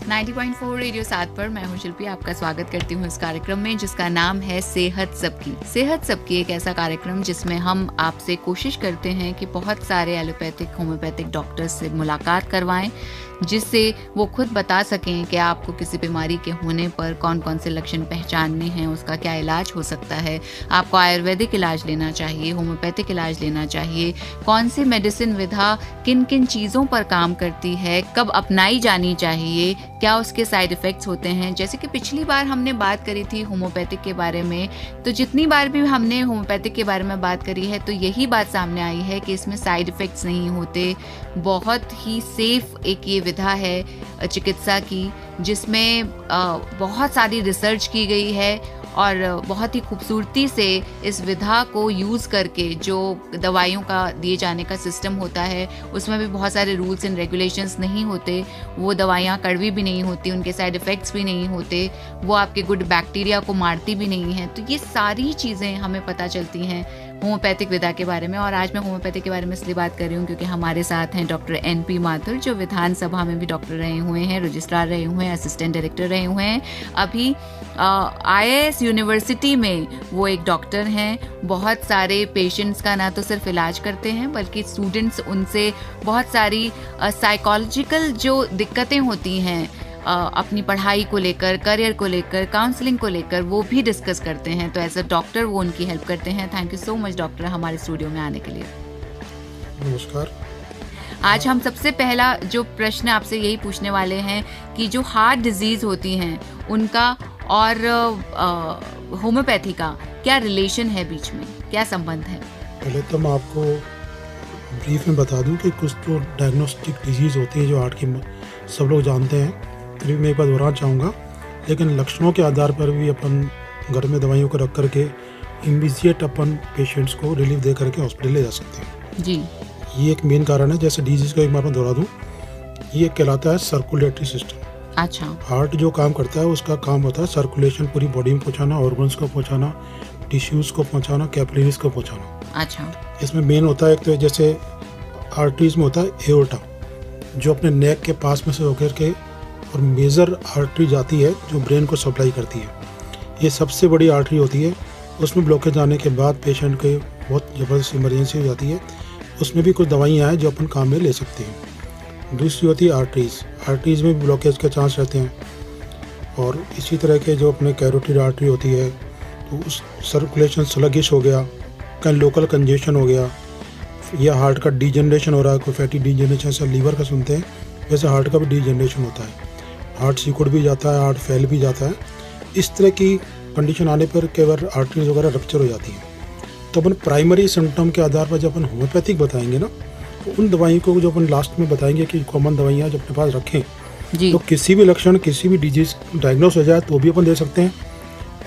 90.4 radio 7 पर मैं हूं शिल्पी, आपका स्वागत करती हूं इस कार्यक्रम में जिसका नाम है सेहत सबकी। सेहत सबकी एक ऐसा कार्यक्रम जिसमें हम आपसे कोशिश करते हैं कि बहुत सारे एलोपैथिक होम्योपैथिक डॉक्टर्स से मुलाकात करवाएं, जिससे वो खुद बता सकें कि आपको किसी बीमारी के होने पर कौन कौन से लक्षण पहचानने हैं, उसका क्या इलाज हो सकता है, आपको आयुर्वेदिक इलाज लेना चाहिए, होम्योपैथिक इलाज लेना चाहिए, कौन सी मेडिसिन विधा किन किन चीज़ों पर काम करती है, कब अपनाई जानी चाहिए, क्या उसके साइड इफ़ेक्ट्स होते हैं। जैसे कि पिछली बार हमने बात करी थी होम्योपैथिक के बारे में, तो जितनी बार भी हमने होम्योपैथिक के बारे में बात करी है तो यही बात सामने आई है कि इसमें साइड इफ़ेक्ट्स नहीं होते। बहुत ही सेफ एक ये विधा है चिकित्सा की, जिसमें बहुत सारी रिसर्च की गई है और बहुत ही खूबसूरती से इस विधा को यूज़ करके जो दवाइयों का दिए जाने का सिस्टम होता है उसमें भी बहुत सारे रूल्स एंड रेगुलेशंस नहीं होते। वो दवाइयाँ कड़वी भी नहीं होती, उनके साइड इफ़ेक्ट्स भी नहीं होते, वो आपके गुड बैक्टीरिया को मारती भी नहीं हैं। तो ये सारी चीज़ें हमें पता चलती हैं होम्योपैथिक विधा के बारे में। और आज मैं होम्योपैथिक के बारे में इसलिए बात कर रही हूँ क्योंकि हमारे साथ हैं डॉक्टर NP माथुर, जो विधानसभा में भी डॉक्टर रहे हुए हैं, रजिस्ट्रार रहे हुए हैं, असिस्टेंट डायरेक्टर रहे हुए हैं। अभी IIS यूनिवर्सिटी में वो एक डॉक्टर हैं। बहुत सारे पेशेंट्स का ना तो सिर्फ इलाज करते हैं बल्कि स्टूडेंट्स उनसे बहुत सारी साइकोलॉजिकल जो दिक्कतें होती हैं अपनी पढ़ाई को लेकर, करियर को लेकर, काउंसलिंग को लेकर, वो भी डिस्कस करते हैं। तो एज अ डॉक्टर वो उनकी हेल्प करते हैं। Thank you so much doctor हमारे स्टूडियो में आने के लिए। नमस्कार। आज हम सबसे पहला जो प्रश्न आपसे यही पूछने वाले हैं कि जो हार्ट डिजीज़ होती हैं उनका और होम्योपैथी का क्या रिलेशन है, बीच में क्या संबंध है? पहले तो मैं आपको ब्रीफ में बता दूं कि कुछ तो डायग्नोस्टिक डिजीज़ होती है जो हार्ट की सब लोग जानते हैं, फिर भी मैं एक बार दोहराना चाहूँगा। लेकिन लक्षणों के आधार पर भी अपन घर में दवाइयों को रख करके इमीडिएट अपन पेशेंट्स को रिलीफ दे करके हॉस्पिटल ले जा सकते हैं जी। ये एक मेन कारण है। जैसे डिजीज़ का एक बार मैं दोहरा दूँ, ये कहलाता है सर्कुलेटरी सिस्टम। अच्छा। हार्ट जो काम करता है उसका काम होता है सर्कुलेशन पूरी बॉडी में पहुँचाना, ऑर्गन्स को पहुँचाना, टिश्यूज़ को पहुँचाना, कैपिलरीज को पहुँचाना। अच्छा। इसमें मेन होता है एक तो जैसे आर्टरीज में होता है एओर्टा, जो अपने नेक के पास में से होकर के, और मेजर आर्टरी जाती है जो ब्रेन को सप्लाई करती है। ये सबसे बड़ी आर्टरी होती है। उसमें ब्लॉकेज आने के बाद पेशेंट के बहुत ज़बरदस्त इमरजेंसी हो जाती है। उसमें भी कुछ दवाइयाँ हैं जो अपन काम में ले सकते हैं। दूसरी होती है आर्टरीज। आर्टरीज में भी ब्लॉकेज के चांस रहते हैं। और इसी तरह के जो अपने कैरोटिड आर्टरी होती है तो उस सर्कुलेशन स्लगिश हो गया, कहीं लोकल कंजेशन हो गया, या हार्ट का डीजनरेशन हो रहा है, कोई फैटी डीजनरेशन से लीवर का सुनते हैं, वैसे हार्ट का भी डीजनरेशन होता है। हार्ट सिकुड़ भी जाता है, हार्ट फैल भी जाता है। इस तरह की कंडीशन आने पर कई बार आर्टरीज वगैरह रप्चर हो जाती है। तो अपन प्राइमरी सिम्टम के आधार पर जब अपन होम्योपैथिक बताएंगे ना, तो उन दवाइयों को जो अपन लास्ट में बताएंगे कि कॉमन दवाइयाँ जब अपने पास रखें जी। तो किसी भी लक्षण, किसी भी डिजीज़ डायग्नोस हो जाए तो भी अपन दे सकते हैं।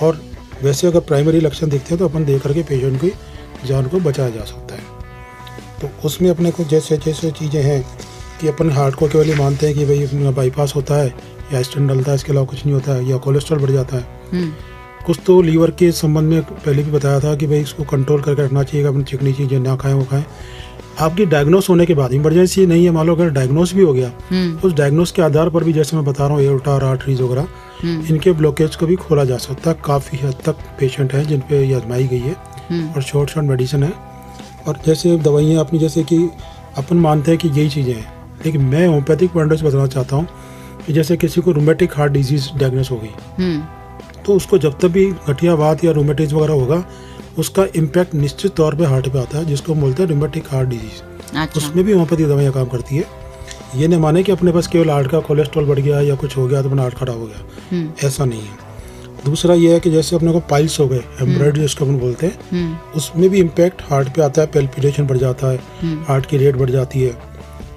और वैसे अगर प्राइमरी लक्षण दिखते हैं तो अपन दे करके पेशेंट की जान को बचाया जा सकता है। तो उसमें अपने को जैसे जैसे चीज़ें हैं कि अपन हार्ट को केवल मानते हैं कि भाई बाईपास होता है या स्टेंट डलता है, इसके अलावा कुछ नहीं होता है, या कोलेस्ट्रॉल बढ़ जाता है। कुछ तो लीवर के संबंध में पहले भी बताया था कि भाई इसको कंट्रोल करके रखना चाहिए, अपन चिकनी चीज़ें ना खाएं, वो खाएं। आपकी डायग्नोस होने के बाद इमरजेंसी नहीं है, मान लो अगर डायग्नोस भी हो गया, उस डायग्नोस के आधार पर भी जैसे मैं बता रहा हूँ एओर्टा और आर्टरीज वगैरह, इनके ब्लॉकेज को भी खोला जा सकता है। काफ़ी हद तक पेशेंट हैं जिन पे ये आजमाई गई है और शॉर्ट मेडिसिन है। और जैसे दवाइयाँ अपनी, जैसे कि अपन मानते हैं कि यही चीज़ें हैं, लेकिन मैं होम्योपैथिक पॉइंट से बताना चाहता हूँ कि जैसे किसी को रूमेटिक हार्ट डिजीज़ डायग्नोस हो गई, तो उसको जब तक भी गठियावात या रूमेटिज वगैरह होगा, उसका इम्पैक्ट निश्चित तौर पे हार्ट पे आता है, जिसको बोलते हैं रूमेटिक हार्ट डिजीज़। अच्छा। उसमें भी होम्योपैथिक दवाइयाँ काम करती है। ये नहीं माने कि अपने पास केवल हार्ट का कोलेस्ट्रॉल बढ़ गया या कुछ हो गया तो अपना हार्ट खराब हो गया, ऐसा नहीं है। दूसरा ये है कि जैसे अपने को पाइल्स हो गए, हेमरेज जिसको अपन बोलते हैं, उसमें भी इम्पैक्ट हार्ट पे आता है, पेल्पिटेशन बढ़ जाता है, हार्ट की रेट बढ़ जाती है,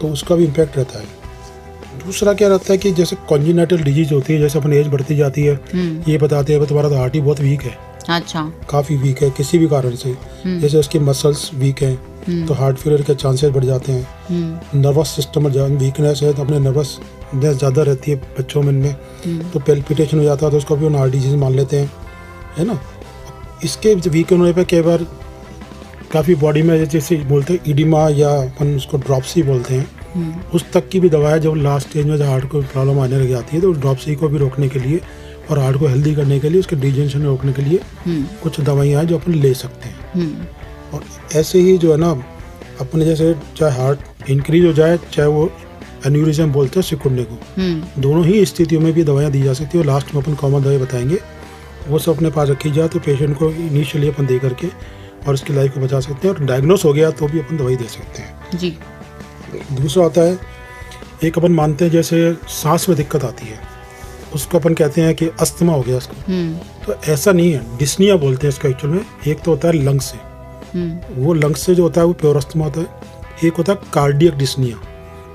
तो उसका भी इम्पैक्ट रहता है। दूसरा क्या रहता है कि जैसे कॉन्जेनिटल डिजीज होती है, जैसे अपन एज बढ़ती जाती है, ये बताते हैं तुम्हारा तो हार्ट ही बहुत वीक है। अच्छा। काफ़ी वीक है किसी भी कारण से, जैसे उसकी मसल्स वीक हैं तो हार्ट फेलियर के चांसेस बढ़ जाते हैं। नर्वस सिस्टम में वीकनेस है तो अपने नर्वसनेस ज़्यादा रहती है बच्चों में, इनमें तो पेल्पिटेशन हो जाता है, तो उसको भी हार्ट डिजीज मान लेते हैं, है ना। इसके वीक होने पर कई बार काफ़ी बॉडी में जैसे बोलते हैं इडिमा, या अपन उसको ड्रॉप्सी बोलते हैं, उस तक की भी दवा है। जब लास्ट स्टेज में जब हार्ट को प्रॉब्लम आने लग जाती है तो ड्रॉपसी को भी रोकने के लिए और हार्ट को हेल्दी करने के लिए, उसके डिजेंशन रोकने के लिए कुछ दवाइयाँ हैं जो अपन ले सकते हैं। और ऐसे ही जो है ना, अपने जैसे चाहे हार्ट इंक्रीज हो जाए, चाहे वो एन्यूरिज्म बोलते हैं सिकुड़ने को, दोनों ही स्थितियों में भी दवाइयाँ दी जा सकती है। और लास्ट में अपन कॉमन दवाई बताएंगे, वो सब अपने पास रखी जाए तो पेशेंट को इनिशियली अपन दे करके और उसकी लाइफ को बचा सकते हैं। और डायग्नोस हो गया तो भी अपन दवाई दे सकते हैं जी। दूसरा आता है, एक अपन मानते हैं जैसे सांस में दिक्कत आती है, उसको अपन कहते हैं कि अस्थमा हो गया उसको। तो ऐसा नहीं है, डिस्निया बोलते हैं इसका एक्चुअल में। एक तो होता है लंग्स से, वो लंग्स से जो होता है वो प्योर अस्थमा होता है। एक होता है कार्डियक डिस्निया,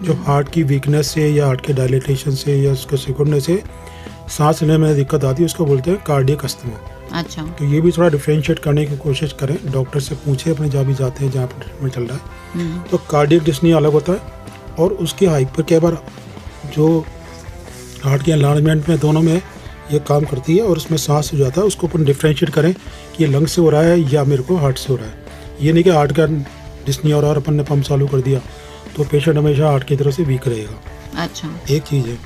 जो हार्ट की वीकनेस से या हार्ट के डायलेटेशन से या उसके सिकुड़ने से सांस लेने में दिक्कत आती है, उसको बोलते हैं कार्डियक अस्थमा। अच्छा। तो ये भी थोड़ा डिफ्रेंशिएट करने की कोशिश करें, डॉक्टर से पूछे अपने जहाँ भी जाते हैं जहाँ पर ट्रीटमेंट चल रहा है। तो कार्डियक डिस्निया अलग होता है, और उसकी हाइपर कई बार जो हार्ट के एनलार्जमेंट में दोनों में ये काम करती है और उसमें सांस हो जाता है। उसको अपन डिफ्रेंशिएट करें कि ये लंग से हो रहा है या मेरे को हार्ट से हो रहा है। ये नहीं कि हार्ट का डिस्निया हो रहा है और अपन ने पंप चालू कर दिया तो पेशेंट हमेशा हार्ट की तरफ से वीक रहेगा। अच्छा। एक चीज़ है।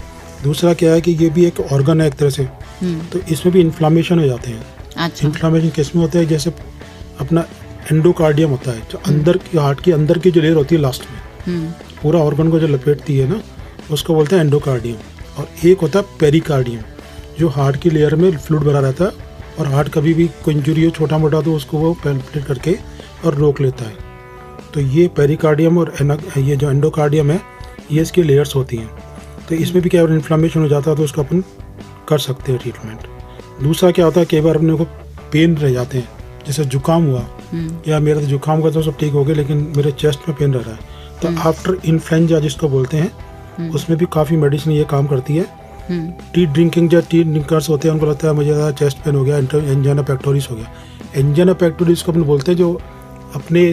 दूसरा क्या है कि ये भी एक ऑर्गन है एक तरह से, तो इसमें भी इन्फ्लामेशन हो जाते हैं। अच्छा। इन्फ्लामेशन किस में होता है, जैसे अपना एंडोकार्डियम होता है, जो अंदर की हार्ट की अंदर की जो लेयर होती है लास्ट में, पूरा ऑर्गन को जो लपेटती है ना, उसको बोलते हैं एंडोकार्डियम। और एक होता है पेरिकार्डियम, जो हार्ट की लेयर में फ्लूइड भरा रहता है और हार्ट कभी भी कोई इंजरी हो छोटा मोटा तो उसको वो पेनिट्रेट करके और रोक लेता है। तो ये पेरिकार्डियम और ये जो एंडोकार्डियम है, ये इसकी लेयर्स होती हैं। तो इसमें भी क्या इन्फ्लामेशन हो जाता है तो उसको अपन कर सकते हैं ट्रीटमेंट। दूसरा क्या होता है, कई बार अपने को पेन रह जाते हैं, जैसे जुकाम हुआ या मेरा तो जुकाम का तो सब ठीक हो गया लेकिन मेरे चेस्ट में पेन रह रहा है, तो आफ्टर इन्फ्लुएंजा जिसको बोलते हैं, उसमें भी काफ़ी मेडिसिन ये काम करती है। टी ड्रिंकिंग जो टी ड्रिंकर्स होते हैं उनको लगता है मुझे ज़्यादा चेस्ट पेन हो गया, एंजाइना पेक्टोरिस हो गया। एंजाइना पेक्टोरिस को अपन बोलते हैं जो अपने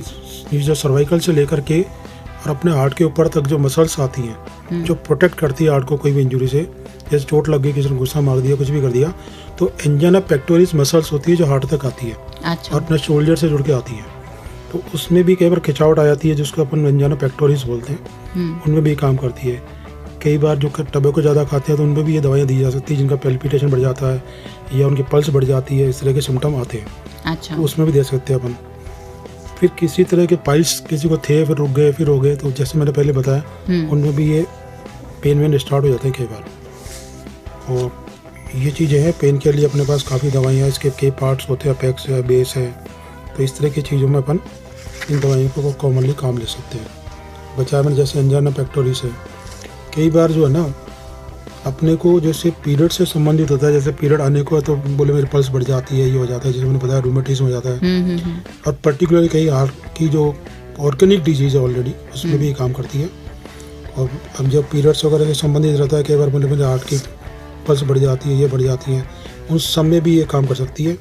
जो सर्वाइकल से लेकर के और अपने हार्ट के ऊपर तक जो मसल्स आती हैं जो प्रोटेक्ट करती है हार्ट को कोई भी इंजरी से, जैसे चोट लग गई, किसी ने गुस्सा मार दिया, कुछ भी कर दिया, तो एंजाइना पेक्टोरिस मसल्स होती है जो हार्ट तक आती है। अच्छा। और अपने शोल्डर से जुड़ के आती है, तो उसमें भी कई बार खिंचावट आ जाती है जिसको अपन एंजाइना पेक्टोरिस बोलते हैं, उनमें भी काम करती है। कई बार जो टबैको ज़्यादा खाते हैं तो उनमें भी ये दवाइयाँ दी जा सकती है, जिनका पैल्पिटेशन बढ़ जाता है या उनकी पल्स बढ़ जाती है, इस तरह के सिम्टम आते हैं। अच्छा। तो उसमें भी दे सकते हैं अपन। फिर किसी तरह के पाइल्स किसी को थे, फिर रुक गए, फिर हो गए, तो जैसे मैंने पहले बताया उनमें भी ये पेन वेन स्टार्ट हो जाते हैं कई बार। और ये चीज़ें हैं, पेन के लिए अपने पास काफ़ी दवाइयाँ, इसके कई पार्ट्स होते हैं, अपेक्स है, बेस है, तो इस तरह की चीज़ों में अपन इन दवाइयों को कॉमनली काम ले सकते हैं। बचाव में जैसे एंजाइना पेक्टोरिस है, कई बार जो है ना अपने को जैसे पीरियड से संबंधित होता है, जैसे पीरियड आने को है तो बोले मेरी पल्स बढ़ जाती है, ये हो जाता है, जैसे मैंने बताया रूमेटिज्म हो जाता है। और पर्टिकुलरली कई हार्ट की जो ऑर्गेनिक डिजीज़ है ऑलरेडी, उसमें भी काम करती है। और अब जब पीरियड्स वगैरह से संबंधित रहता है, कई बार बोले मेरे हार्ट की पल्स बढ़ जाती है, ये बढ़ जाती है, उस समय भी ये काम कर सकती है।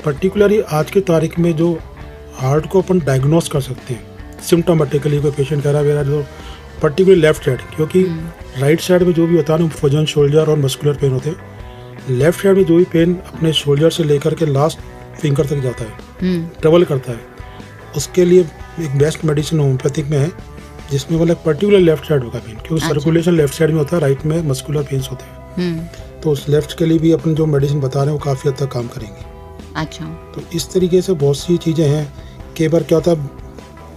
पर्टिकुलरली आज की तारीख में जो हार्ट को अपन डायग्नोस कर सकते हैं सिम्टोमेटिकली, कोई पेशेंट कह रहा है मेरा जो पर्टिकुलर लेफ्ट साइड, क्योंकि राइट साइड में जो भी होता है ना फ्रोजन शोल्डर और मस्कुलर पेन होते हैं, लेफ्ट साइड में जो भी पेन अपने शोल्डर से लेकर के लास्ट फिंगर तक जाता है, ट्रेवल करता है, उसके लिए एक बेस्ट मेडिसिन होम्योपैथिक में है, जिसमें मतलब पर्टिकुलर लेफ्ट साइड होगा पेन, क्योंकि सर्कुलेशन लेफ्ट साइड में होता है, राइट में मस्कुलर पेन्स होते हैं। तो उस लेफ्ट के लिए भी अपन जो मेडिसिन बता रहे हैं वो काफ़ी हद तक काम करेंगे। अच्छा। तो इस तरीके से बहुत सी चीज़ें हैं। कई बार क्या होता है,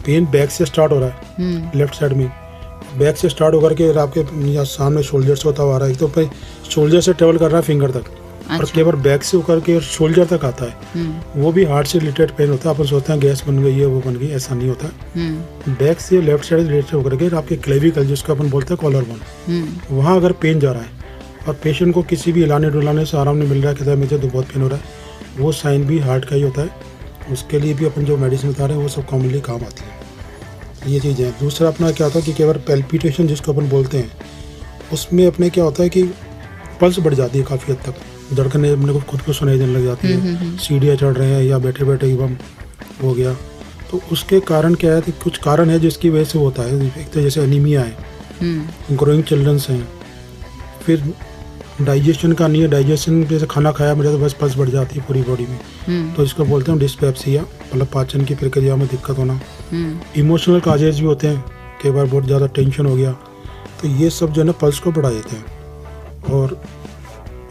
पेन बैक से स्टार्ट हो रहा है, लेफ्ट साइड में बैक से स्टार्ट होकर के आपके या सामने शोल्डर से होता हुआ आ रहा है, तो फिर शोल्डर से ट्रेवल कर रहा है फिंगर तक। अच्छा। और कई बार बैक से होकर के शोल्डर तक आता है, वो भी हार्ट से रिलेटेड पेन होता है। अपन सोचते हैं गैस बन गई है, वो बन गई, ऐसा नहीं होता। बैक से लेफ्ट साइड रिलेटेड होकर के आपके क्लेविकल, जिसको अपन बोलते हैं कॉलर बोन, वहाँ अगर पेन जा रहा है और पेशेंट को किसी भी हिलाने डुलाने से आराम नहीं मिल रहा है, कहता है मुझे तो बहुत पेन हो रहा है, वो साइन भी हार्ट का ही होता है। उसके लिए भी अपन जो मेडिसिन बता रहे हैं वो सब कॉमनली काम आती है, ये चीज़ है। दूसरा अपना क्या होता है कि केवल पैल्पिटेशन जिसको अपन बोलते हैं, उसमें अपने क्या होता है कि पल्स बढ़ जाती है काफ़ी हद तक, धड़कने अपने को खुद को सुनाई देने लग जाती है, सीढ़ियाँ चढ़ रहे हैं या बैठे बैठे एकदम हो गया। तो उसके कारण क्या है कि कुछ कारण है जिसकी वजह से होता है। एक तो जैसे एनीमिया है, ग्रोइंग चिल्ड्रंस हैं, फिर डाइजेशन का नहीं है, डाइजेशन जैसे खाना खाया मेरे तो बस पल्स बढ़ जाती है पूरी बॉडी में, तो इसको बोलते हैं डिस्पेप्सिया, मतलब पाचन की प्रक्रिया में दिक्कत होना। इमोशनल काजेज भी होते हैं, कई बार बहुत ज़्यादा टेंशन हो गया, तो ये सब जो है ना पल्स को बढ़ा देते हैं। और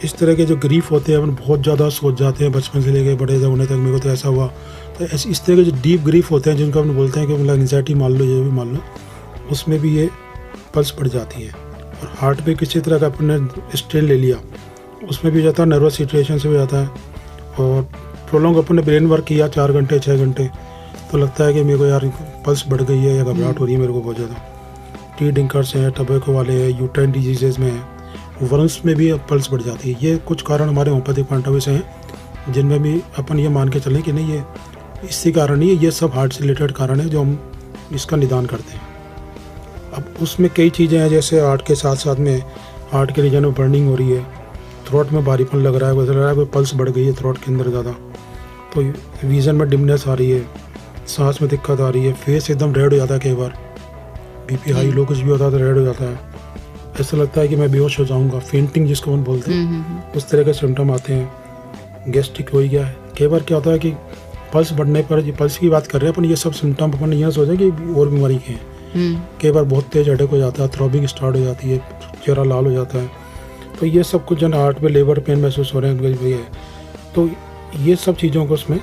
इस तरह के जो ग्रीफ होते हैं अपन बहुत ज़्यादा सोच जाते हैं, बचपन से लेकर बड़े होने तक मेरे को तो ऐसा हुआ, तो इस तरह के जो डीप ग्रीफ होते हैं जिनको अपन बोलते हैं कि मतलब एंग्जाइटी मान लो, ये भी मान लो, उसमें भी ये पल्स बढ़ जाती है। और हार्ट पे किसी तरह का अपन ने स्ट्रेन ले लिया, उसमें भी जाता है, नर्वस सिचुएशन से भी जाता है। और प्रोलॉन्ग अपन ने ब्रेन वर्क किया 4 घंटे 6 घंटे, तो लगता है कि मेरे को यार पल्स बढ़ गई है या घबराहट हो रही है मेरे को बहुत ज़्यादा। टी ड्रिंकर्स हैं, टबैको वाले हैं, यूट्राइन डिजीजेज में हैं, वर्म्स में भी पल्स बढ़ जाती है। ये कुछ कारण हमारे होम्योपैथिक पॉइंट ऑफ व्यू से हैं जिनमें भी अपन ये मान के चलें कि नहीं ये इसी कारण नहीं है, ये सब हार्ट से रिलेटेड कारण है जो हम इसका निदान करते हैं। अब उसमें कई चीज़ें हैं, जैसे हार्ट के साथ साथ में हार्ट के रीजन में बर्निंग हो रही है, थ्रोट में भारीपन लग रहा है, वैसा लग रहा है कोई पल्स बढ़ गई है थ्रोट के अंदर ज़्यादा, तो विजन में डिमनेस आ रही है, सांस में दिक्कत आ रही है, फेस एकदम रेड हो जाता है, कई बार बीपी हाई लो कुछ भी होता है तो रेड हो जाता है, ऐसा लगता है कि मैं बेहोश हो जाऊंगा, फेंटिंग जिसको हम बोलते हैं, उस तरह के सिम्टम आते हैं। गैस्ट्रिक हो गया है, कई बार क्या होता है कि पल्स बढ़ने पर, ये पल्स की बात कर रहे हैं अपन, ये सब सिम्टम अपन यह सोचें कि और बीमारी के हैं। कई बार बहुत तेज हेडेक हो जाता है, थ्रॉबिंग स्टार्ट हो जाती है, चेहरा लाल हो जाता है, तो ये सब कुछ जो है हार्ट में लेबर पेन महसूस हो रहे हैं, तो ये सब चीज़ों को उसमें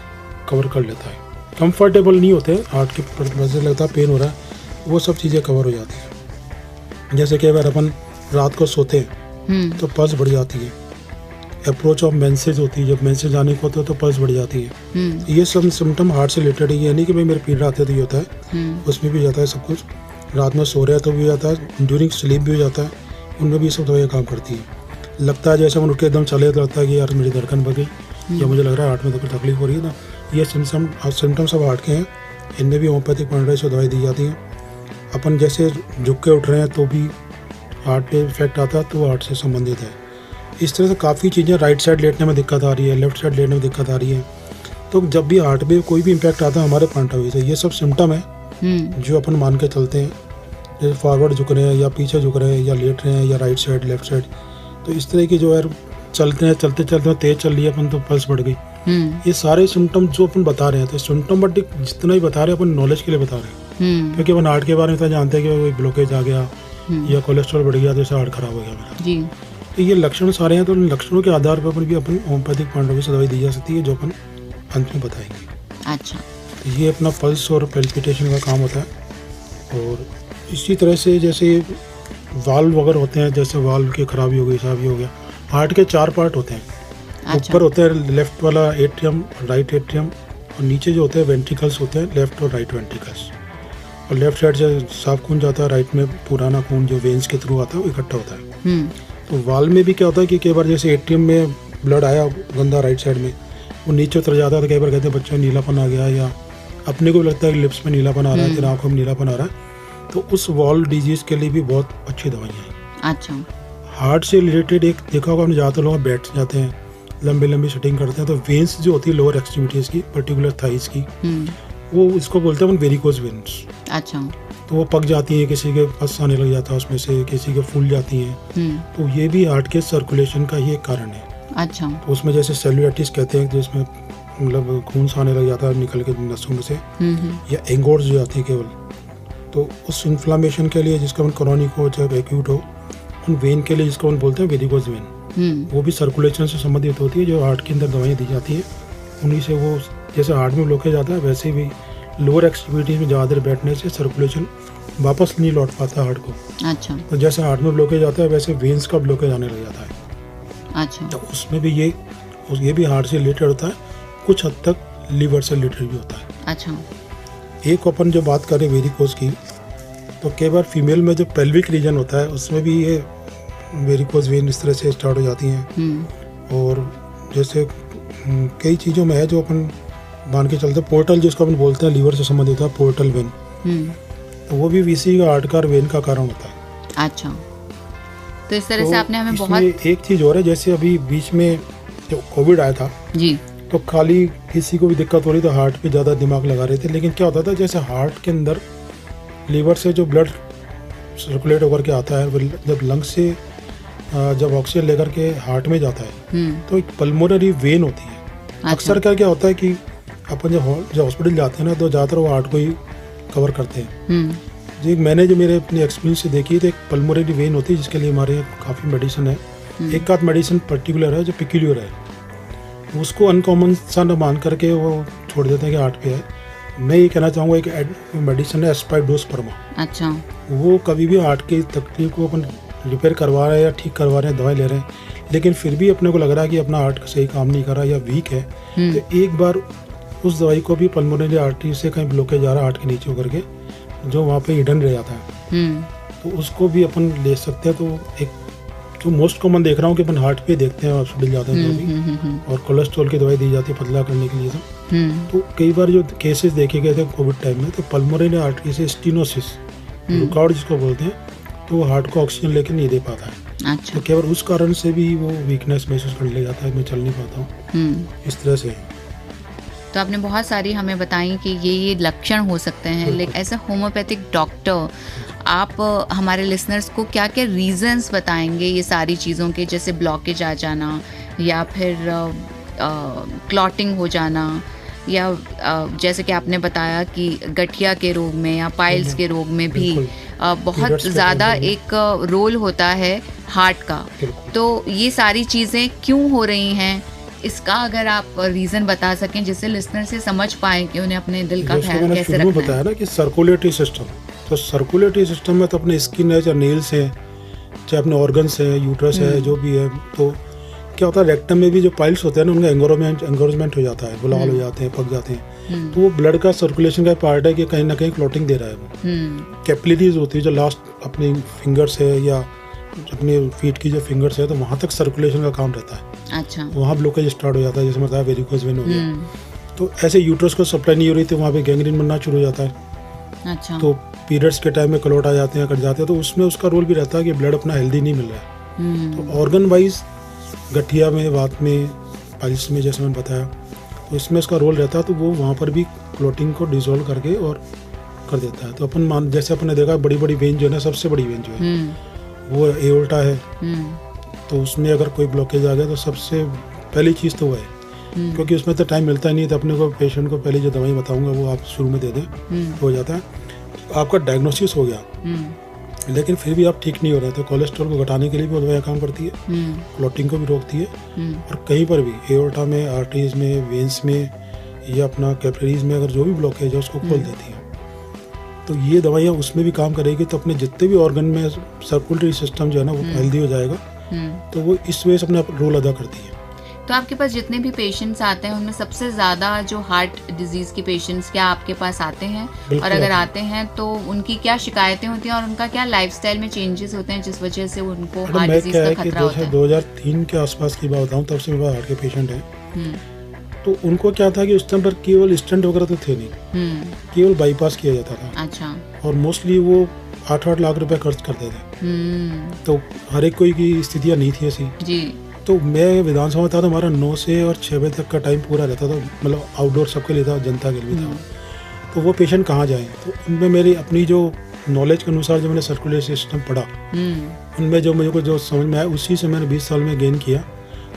कवर कर लेता है। कंफर्टेबल नहीं होते हार्ट के वजह लगता है पेन हो रहा है, वो सब चीज़ें कवर हो जाती हैं। जैसे कई बार अपन रात को सोते हैं तो पल्स बढ़ जाती है, अप्रोच ऑफ मेंसेज होती है, जब मेंसेज आने को होता है तो पल्स बढ़ जाती है। ये सब सिम्टम हार्ट से रिलेटेड है, ये नहीं कि भाई मेरे पीरियड आते तो ये होता है, उसमें भी जाता है सब कुछ। रात में सो रहे हैं तो भी जाता है, ड्यूरिंग स्लीप भी हो जाता है, उनमें भी सब दवाइयाँ काम करती है। लगता है जैसे हम उठ के एकदम चले तो लगता है कि यार मेरी धड़कन बढ़ गई, या मुझे लग रहा है हार्ट में तो कोई तकलीफ हो रही है ना, ये सिम्टम सब हार्ट के हैं, इनमें भी होम्योपैथिक पॉइंट से दवाई दी जाती है। अपन जैसे झुक के उठ रहे हैं तो भी हार्ट पे इफेक्ट आता है, तो वो हार्ट से संबंधित है। इस तरह से काफ़ी चीज़ें, राइट साइड लेटने में दिक्कत आ रही है, लेफ्ट साइड लेटने में दिक्कत आ रही है, तो जब भी हार्ट में कोई भी इम्पैक्ट आता है हमारे पॉइंट ऑफ व्यू से, ये सब सिम्टम है जो अपन मान के चलते हैं। जैसे फॉरवर्ड झुक रहे हैं या पीछे झुक रहे हैं या लेट रहे हैं या राइट साइड लेफ्ट साइड, तो इस तरह की जो है चलते हैं, चलते चलते तेज चल रही है अपन तो पल्स बढ़ गई, ये सारे सिम्टम जो अपन बता रहे हैं, तो सिम्टम बट जितना भी बता रहे हैं अपन नॉलेज के लिए बता रहे हैं, क्योंकि अपन हार्ट के बारे में इतना जानते हैं कि कोई ब्लॉकेज आ गया या कोलेस्ट्रॉल बढ़ गया तो इससे हार्ट खराब हो गया मेरा जी। तो ये लक्षण सारे हैं, तो इन लक्षणों के आधार पर अपन भी अपन होम्योपैथिक पॉइंट ऑफ व्यू से दवाई दी जा सकती है जो अपन अंत में बताएंगे। अच्छा, तो ये अपना पल्स और पैल्पिटेशन का काम होता है। और इसी तरह से जैसे वाल्व वगैरह होते हैं, जैसे वाल्व की खराबी हो गई, खराबी हो गया, हार्ट के 4 पार्ट होते हैं। ऊपर होते हैं लेफ्ट वाला एट्रियम, राइट एट्रियम, और नीचे जो होते हैं वेंट्रिकल्स होते हैं, लेफ्ट और राइट वेंट्रिकल्स। और लेफ्ट साइड से साफ खून जाता है, राइट में पुराना खून जो वेन्स के थ्रू आता है वो इकट्ठा होता है। तो वाल्व में भी क्या होता है कि कई बार जैसे एट्रियम में ब्लड आया गंदा राइट साइड में, वो नीचे उतर जाता है, तो कई बार कहते हैं बच्चे में नीलापन आ गया, या अपने को भी लगता है कि लिप्स में नीलापन आ रहा है, फिर आँखों में नीलापन आ रहा है, तो उस वाल्व डिजीज के लिए भी बहुत अच्छी दवाइयाँ हैं। अच्छा, हार्ट से रिलेटेड एक देखा होगा आपने, ज़्यादातर लोग बैठ जाते हैं, लंबी लंबी सेटिंग करते हैं, तो वेन्स जो होती है लोअर एक्सट्रीमिटीज की, पर्टिकुलर थाइस की, वो इसको बोलते हैं वेरिकोज वेन्स। अच्छा, तो वो पक जाती है, किसी के पस आने लग जाता है उसमें से, किसी के फूल जाती हैं, तो ये भी हार्ट के सर्कुलेशन का ही एक कारण है। अच्छा, तो उसमें जैसे सेलुलाइटिस कहते हैं जिसमें मतलब खून सा आने लग जाता है निकल के नसों में से, या एंगोर्स जो आती है केवल, तो उस इन्फ्लामेशन के लिए जिसका क्रॉनिक हो चाहे एक्यूट हो, उन वेन के लिए जिसको हम बोलते हैं वेरिकोज वेन, वो भी सर्कुलेशन से संबंधित होती है, जो हार्ट के अंदर दवाइयाँ दी जाती है उन्हीं से। वो जैसे हार्ट में ब्लॉकेज आता है वैसे भी लोअर एक्सट्रीमिटीज में ज़्यादा देर बैठने से सर्कुलेशन वापस नहीं लौट पाता हार्ट को। अच्छा, तो जैसे हार्ट में ब्लॉकेज आता है वैसे वेन्स का ब्लॉकेज आने लग जाता है। अच्छा, तो उसमें भी ये भी हार्ट से रिलेटेड होता है, कुछ हद तक लीवर से रिलेटेड भी होता है। अच्छा, एक अपन जो बात करें वेरिकोज की, तो कई बार फीमेल में जो पेल्विक रीजन होता है उसमें भी ये वेरिकोज वेन इस तरह से स्टार्ट हो जाती हैं। और जैसे कई चीज़ों में है जो अपन मान के चलते, पोर्टल जिसको अपन बोलते हैं लीवर से संबंधित है, पोर्टल वेन, तो वो भी वीसी का हार्ट का वेन का कारण होता है। अच्छा, तो इस तरह से आपने हमें बहुत एक चीज़ और है, जैसे अभी बीच में जो कोविड आया था जी, तो खाली किसी को भी दिक्कत हो रही तो हार्ट पे ज़्यादा दिमाग लगा रहे थे, लेकिन क्या होता था जैसे हार्ट के अंदर लीवर से जो ब्लड सर्कुलेट होकर के आता है, जब लंग्स से जब ऑक्सीजन लेकर के हार्ट में जाता है तो एक पल्मोनरी वेन होती है। अच्छा, अक्सर क्या होता है कि अपन जब हॉस्पिटल जाते हैं ना, तो ज़्यादातर वो हार्ट को ही कवर करते हैं, जी मैंने जो मेरे अपने एक्सपीरियंस से देखी तो एक पल्मोनरी वेन होती है जिसके लिए हमारे काफ़ी मेडिसिन है। एक आध मेडिसिन पर्टिकुलर है जो पिक्यूलियर है, उसको अनकॉमन सा न मान करके वो छोड़ देते हैं कि हार्ट पे है। मैं ये कहना चाहूँगा एक मेडिसिन है एस्पाइडोसपर्मा। अच्छा। वो कभी भी हार्ट की तकलीफ को अपन रिपेयर करवा रहे हैं या ठीक करवा रहे हैं, दवाई ले रहे हैं, लेकिन फिर भी अपने को लग रहा है कि अपना हार्ट सही काम नहीं कर रहा या वीक है, तो एक बार उस दवाई को भी पल्मोनरी आर्टरी से कहीं ब्लॉकेज आ रहा है हार्ट के नीचे होकर के, जो वहाँ पे हिडन रह जाता है, तो उसको भी अपन ले सकते हैं। तो एक जो मोस्ट कॉमन देख रहा हूँ कि अपन हार्ट पे देखते हैं हॉस्पिटल जाते हैं जो भी, और कोलेस्ट्रॉल की दवाई दी जाती है पतला करने के लिए तो कई बार जो केसेस देखे गए थे कोविड टाइम में, तो पल्मोनरी आर्टरी से स्टीनोसिस रुकावट जिसको बोलते हैं, तो वो हार्ट को ऑक्सीजन लेकर नहीं दे पाता है। अच्छा। तो केवल उस कारण से भी वो वीकनेस महसूस करने लग जाता है, मैं चल नहीं पाता हूँ, इस तरह से। तो आपने बहुत सारी हमें बताई कि ये लक्षण हो सकते हैं, लेकिन एज अ होम्योपैथिक डॉक्टर आप हमारे लिसनर्स को क्या क्या रीजंस बताएंगे ये सारी चीज़ों के, जैसे ब्लॉकेज आ जाना या फिर क्लॉटिंग हो जाना, या जैसे कि आपने बताया कि गठिया के रोग में या पाइल्स के रोग में भी बहुत ज़्यादा एक रोल होता है हार्ट का। तो ये सारी चीज़ें क्यों हो रही हैं, इसका अगर आप रीज़न बता सकें जिससे लिसनर से समझ पाएं कि उन्हें अपने दिल का ख्याल कैसे रखना है। बताया ना कि सर्कुलेटरी सिस्टम, तो सर्कुलेटरी सिस्टम में तो अपने स्किन है, चाहे नेल्स है, चाहे अपने ऑर्गन्स है, यूट्रस है, जो भी है, तो क्या होता है रेक्टम में भी जो पाइल्स होते हैं ना उनका एंगोरमेंट हो जाता है, बुलाल हो जाते हैं, पक जाते हैं, तो वो ब्लड का सर्कुलेशन का पार्ट है कि कहीं ना कहीं क्लॉटिंग दे रहा है वो। कैपिलरीज होती है जो लास्ट अपनी फिंगर्स है या अपने फीट की जो फिंगर्स है, तो वहाँ तक सर्कुलेशन का काम रहता है। अच्छा। वहाँ ब्लॉकेज स्टार्ट हो जाता है, जैसे मतलब वेरिकोज वेन हो गया, तो ऐसे यूट्रस को सप्लाई नहीं हो रही थी, वहाँ पे गैंग्रीन बनना शुरू हो जाता है। अच्छा। तो पीरियड्स के टाइम में क्लॉट आ जाते हैं, कट जाते हैं, तो उसमें उसका रोल भी रहता है कि ब्लड अपना हेल्दी नहीं मिल रहा है। तो ऑर्गन वाइज गठिया में, वात में, पाइल्स में, जैसे मैंने बताया, तो इसमें उसका रोल रहता है, तो वो वहाँ पर भी क्लॉटिंग को डिसॉल्व करके और कर देता है। तो अपन जैसे अपन ने देखा बड़ी बड़ी वेन जो है ना, सबसे बड़ी वेन जो है वो एओर्टा है, तो उसमें अगर कोई ब्लॉकेज आ गया तो सबसे पहली चीज़ तो वो है, क्योंकि उसमें तो टाइम मिलता ही नहीं, तो अपने को पेशेंट को पहले जो दवाई बताऊंगा वो आप शुरू में दे दें, तो हो जाता है। आपका डायग्नोसिस हो गया, लेकिन फिर भी आप ठीक नहीं हो रहे, तो कोलेस्ट्रॉल को घटाने के लिए भी वो दवाई काम करती है, क्लॉटिंग को भी रोकती है, और कहीं पर भी एओर्टा में, आर्टरीज में, वेन्स में या अपना कैपिलरीज में अगर जो भी ब्लॉकेज है उसको खोल देती है। तो ये दवाइयाँ उसमें भी काम करेगी, तो अपने जितने भी ऑर्गन में सर्कुलेटरी सिस्टम जो है ना वो हेल्दी हो जाएगा, तो वो इस वजह से अपना रोल अदा करती है। तो आपके पास जितने भी पेशेंट्स आते हैं उनमें सबसे ज़्यादा जो हार्ट डिजीज़ के पेशेंट्स क्या आपके पास आते हैं, और अगर आते हैं तो उनकी क्या शिकायतें होती हैं और उनका क्या लाइफस्टाइल में चेंजेस होते हैं जिस वजह से उनको हार्ट डिजीज़ का खतरा होता है? 2003 के आसपास की बात बताऊँ, तब से मेरे पास हार्ट के पेशेंट हैं, तो उनको क्या था कि उस टाइम पर केवल स्टेंट वगैरह तो थे नहीं, केवल बाईपास किया जाता था। अच्छा। और मोस्टली वो 8-8 लाख रुपए खर्च करते थे, तो हर एक कोई की स्थितियाँ नहीं थी ऐसी जी। तो मैं विधानसभा में था, तो हमारा 9 से और 6 बजे तक का टाइम पूरा रहता था, मतलब आउटडोर सबके लिए था, जनता के लिए था। तो वो पेशेंट कहाँ जाएं, तो उनमें मेरी अपनी जो नॉलेज के अनुसार जो मैंने सर्कुलेटरी सिस्टम पढ़ा, उनमें जो मुझे को जो समझ में आया उसी से मैंने 20 साल में गेन किया।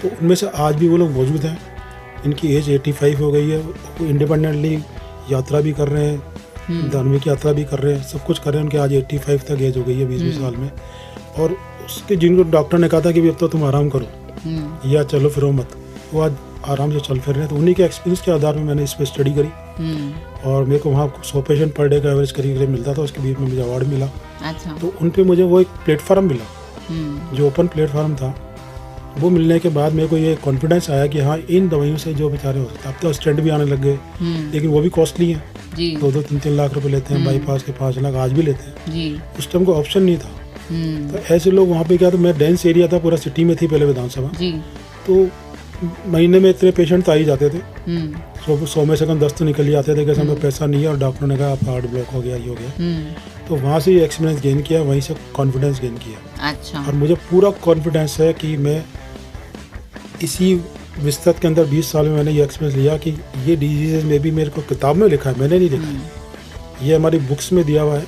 तो उनमें से आज भी वो लोग मौजूद हैं, इनकी एज 85 हो गई है, वो इंडिपेंडेंटली यात्रा भी कर रहे हैं, धार्मिक यात्रा भी कर रहे हैं, सब कुछ कर रहे हैं। उनके आज 85 तक एज हो गई है 20 साल में। और उसके जिनको डॉक्टर ने कहा था कि अब तो तुम आराम करो या चलो फिरो मत, वो आज आराम से चल फिर रहे हैं। तो उन्हीं के एक्सपीरियंस के आधार में मैंने इस पर स्टडी करी, और मेरे को वहाँ 100 पेशेंट पर डे का एवरेज करीब मिलता था, उसके बीच में मुझे अवार्ड मिला। अच्छा। तो उन पर मुझे वो एक प्लेटफार्म मिला, जो ओपन प्लेटफार्म था, वो मिलने के बाद मेरे को ये कॉन्फिडेंस आया कि हाँ इन दवाइयों से जो बेचारे हो सकते हैं। अब तो स्टेंट भी आने लग गए, लेकिन वो भी कॉस्टली हैं, 2-3 लाख रुपए लेते हैं, बाईपास के 5 लाख आज भी लेते हैं। उस टाइम को ऑप्शन नहीं था, तो ऐसे लोग वहाँ पे क्या, तो मैं डेंस एरिया था, पूरा सिटी में थी पहले विधानसभा, तो महीने में इतने पेशेंट तो आ ही जाते थे, 100 में से कम 10 तो निकल ही आते थे कि हमें पैसा नहीं है और डॉक्टर ने कहा आपका हार्ट ब्लॉक हो गया, ये हो गया। तो वहाँ से एक्सपीरियंस गेन किया, वहीं से कॉन्फिडेंस गेन किया। अच्छा। और मुझे पूरा कॉन्फिडेंस है कि मैं इसी विस्तृत के अंदर 20 साल में मैंने ये एक्सपीरियंस लिया कि ये डिजीजेज में भी मेरे को किताब में लिखा है, मैंने नहीं लिखा है, ये हमारी बुक्स में दिया हुआ है,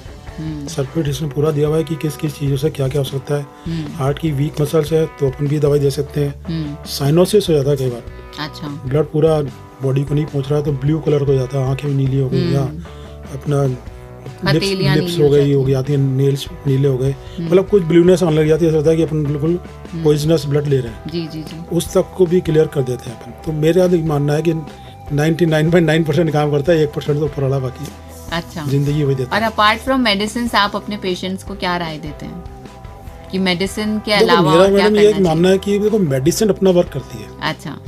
सर्कुलेटरी सिस्टम पूरा दिया हुआ है कि किस किस चीज़ों से क्या क्या हो सकता है। हार्ट की वीक मसल्स है तो अपन भी दवाई दे सकते हैं। साइनोसिस हो जाता है कई बार, अच्छा, ब्लड पूरा बॉडी को नहीं पहुंच रहा है तो ब्लू कलर हो जाता है, आंखें नीली हो गई, या अपना हथेलियाँ लिप्स नीली हो गई जाती हो जाती है, नेल्स नीले हो गए, मतलब कुछ ब्लूनेस आने लग जाती है, ऐसा होता है कि अपन बिल्कुल पॉइजनस ब्लड ले रहे हैं। जी जी जी। उस तक को भी क्लियर कर देते हैं अपन। तो मेरा मानना है कि 99.9% काम करता है, 1% तो ऊपर वाला बाकी अच्छा, जिंदगी वही देता और है। अपार्ट फ्रॉम मेडिसिन आप अपने पेशेंट्स को क्या राय देते हैं कि मेडिसिन के देखो, अलावा मेरा और क्या मैडम ये करना मानना है कि देखो मेडिसिन अपना वर्क करती है चाहिए? अच्छा।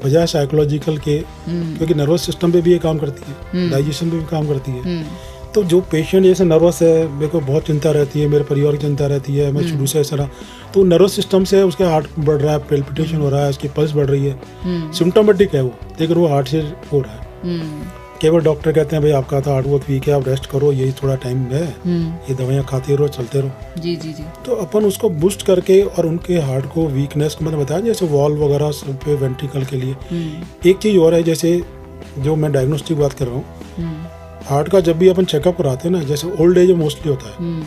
बजाय साइकोलॉजिकल के, क्योंकि नर्वस सिस्टम पे भी ये काम करती है, डाइजेशन पे भी काम करती है। तो जो पेशेंट जैसे नर्वस है, मेरे को बहुत चिंता रहती है, मेरे परिवार की चिंता रहती है, मैं शुरू से ऐसा रहा, तो नर्वस सिस्टम से उसका हार्ट बढ़ रहा है, पेल्पिटेशन हो रहा है, उसकी पल्स बढ़ रही है, सिम्टोमेटिक है वो, लेकिन वो हार्ट से हो रहा है। केवल डॉक्टर कहते हैं भाई आपका तो हार्ट बहुत वीक है, आप रेस्ट करो, यही थोड़ा टाइम है, ये दवाइयाँ खाते रहो, चलते रहो। जी जी जी। तो अपन उसको बूस्ट करके और उनके हार्ट को वीकनेस को मैंने बताया, जैसे वॉल वगैरह सब पे वेंट्रिकल के लिए। एक चीज़ और है, जैसे जो मैं डायग्नोस्टिक बात कर रहा हूँ, हार्ट का जब भी अपन चेकअप कराते हैं ना, जैसे ओल्ड एज में मोस्टली होता है,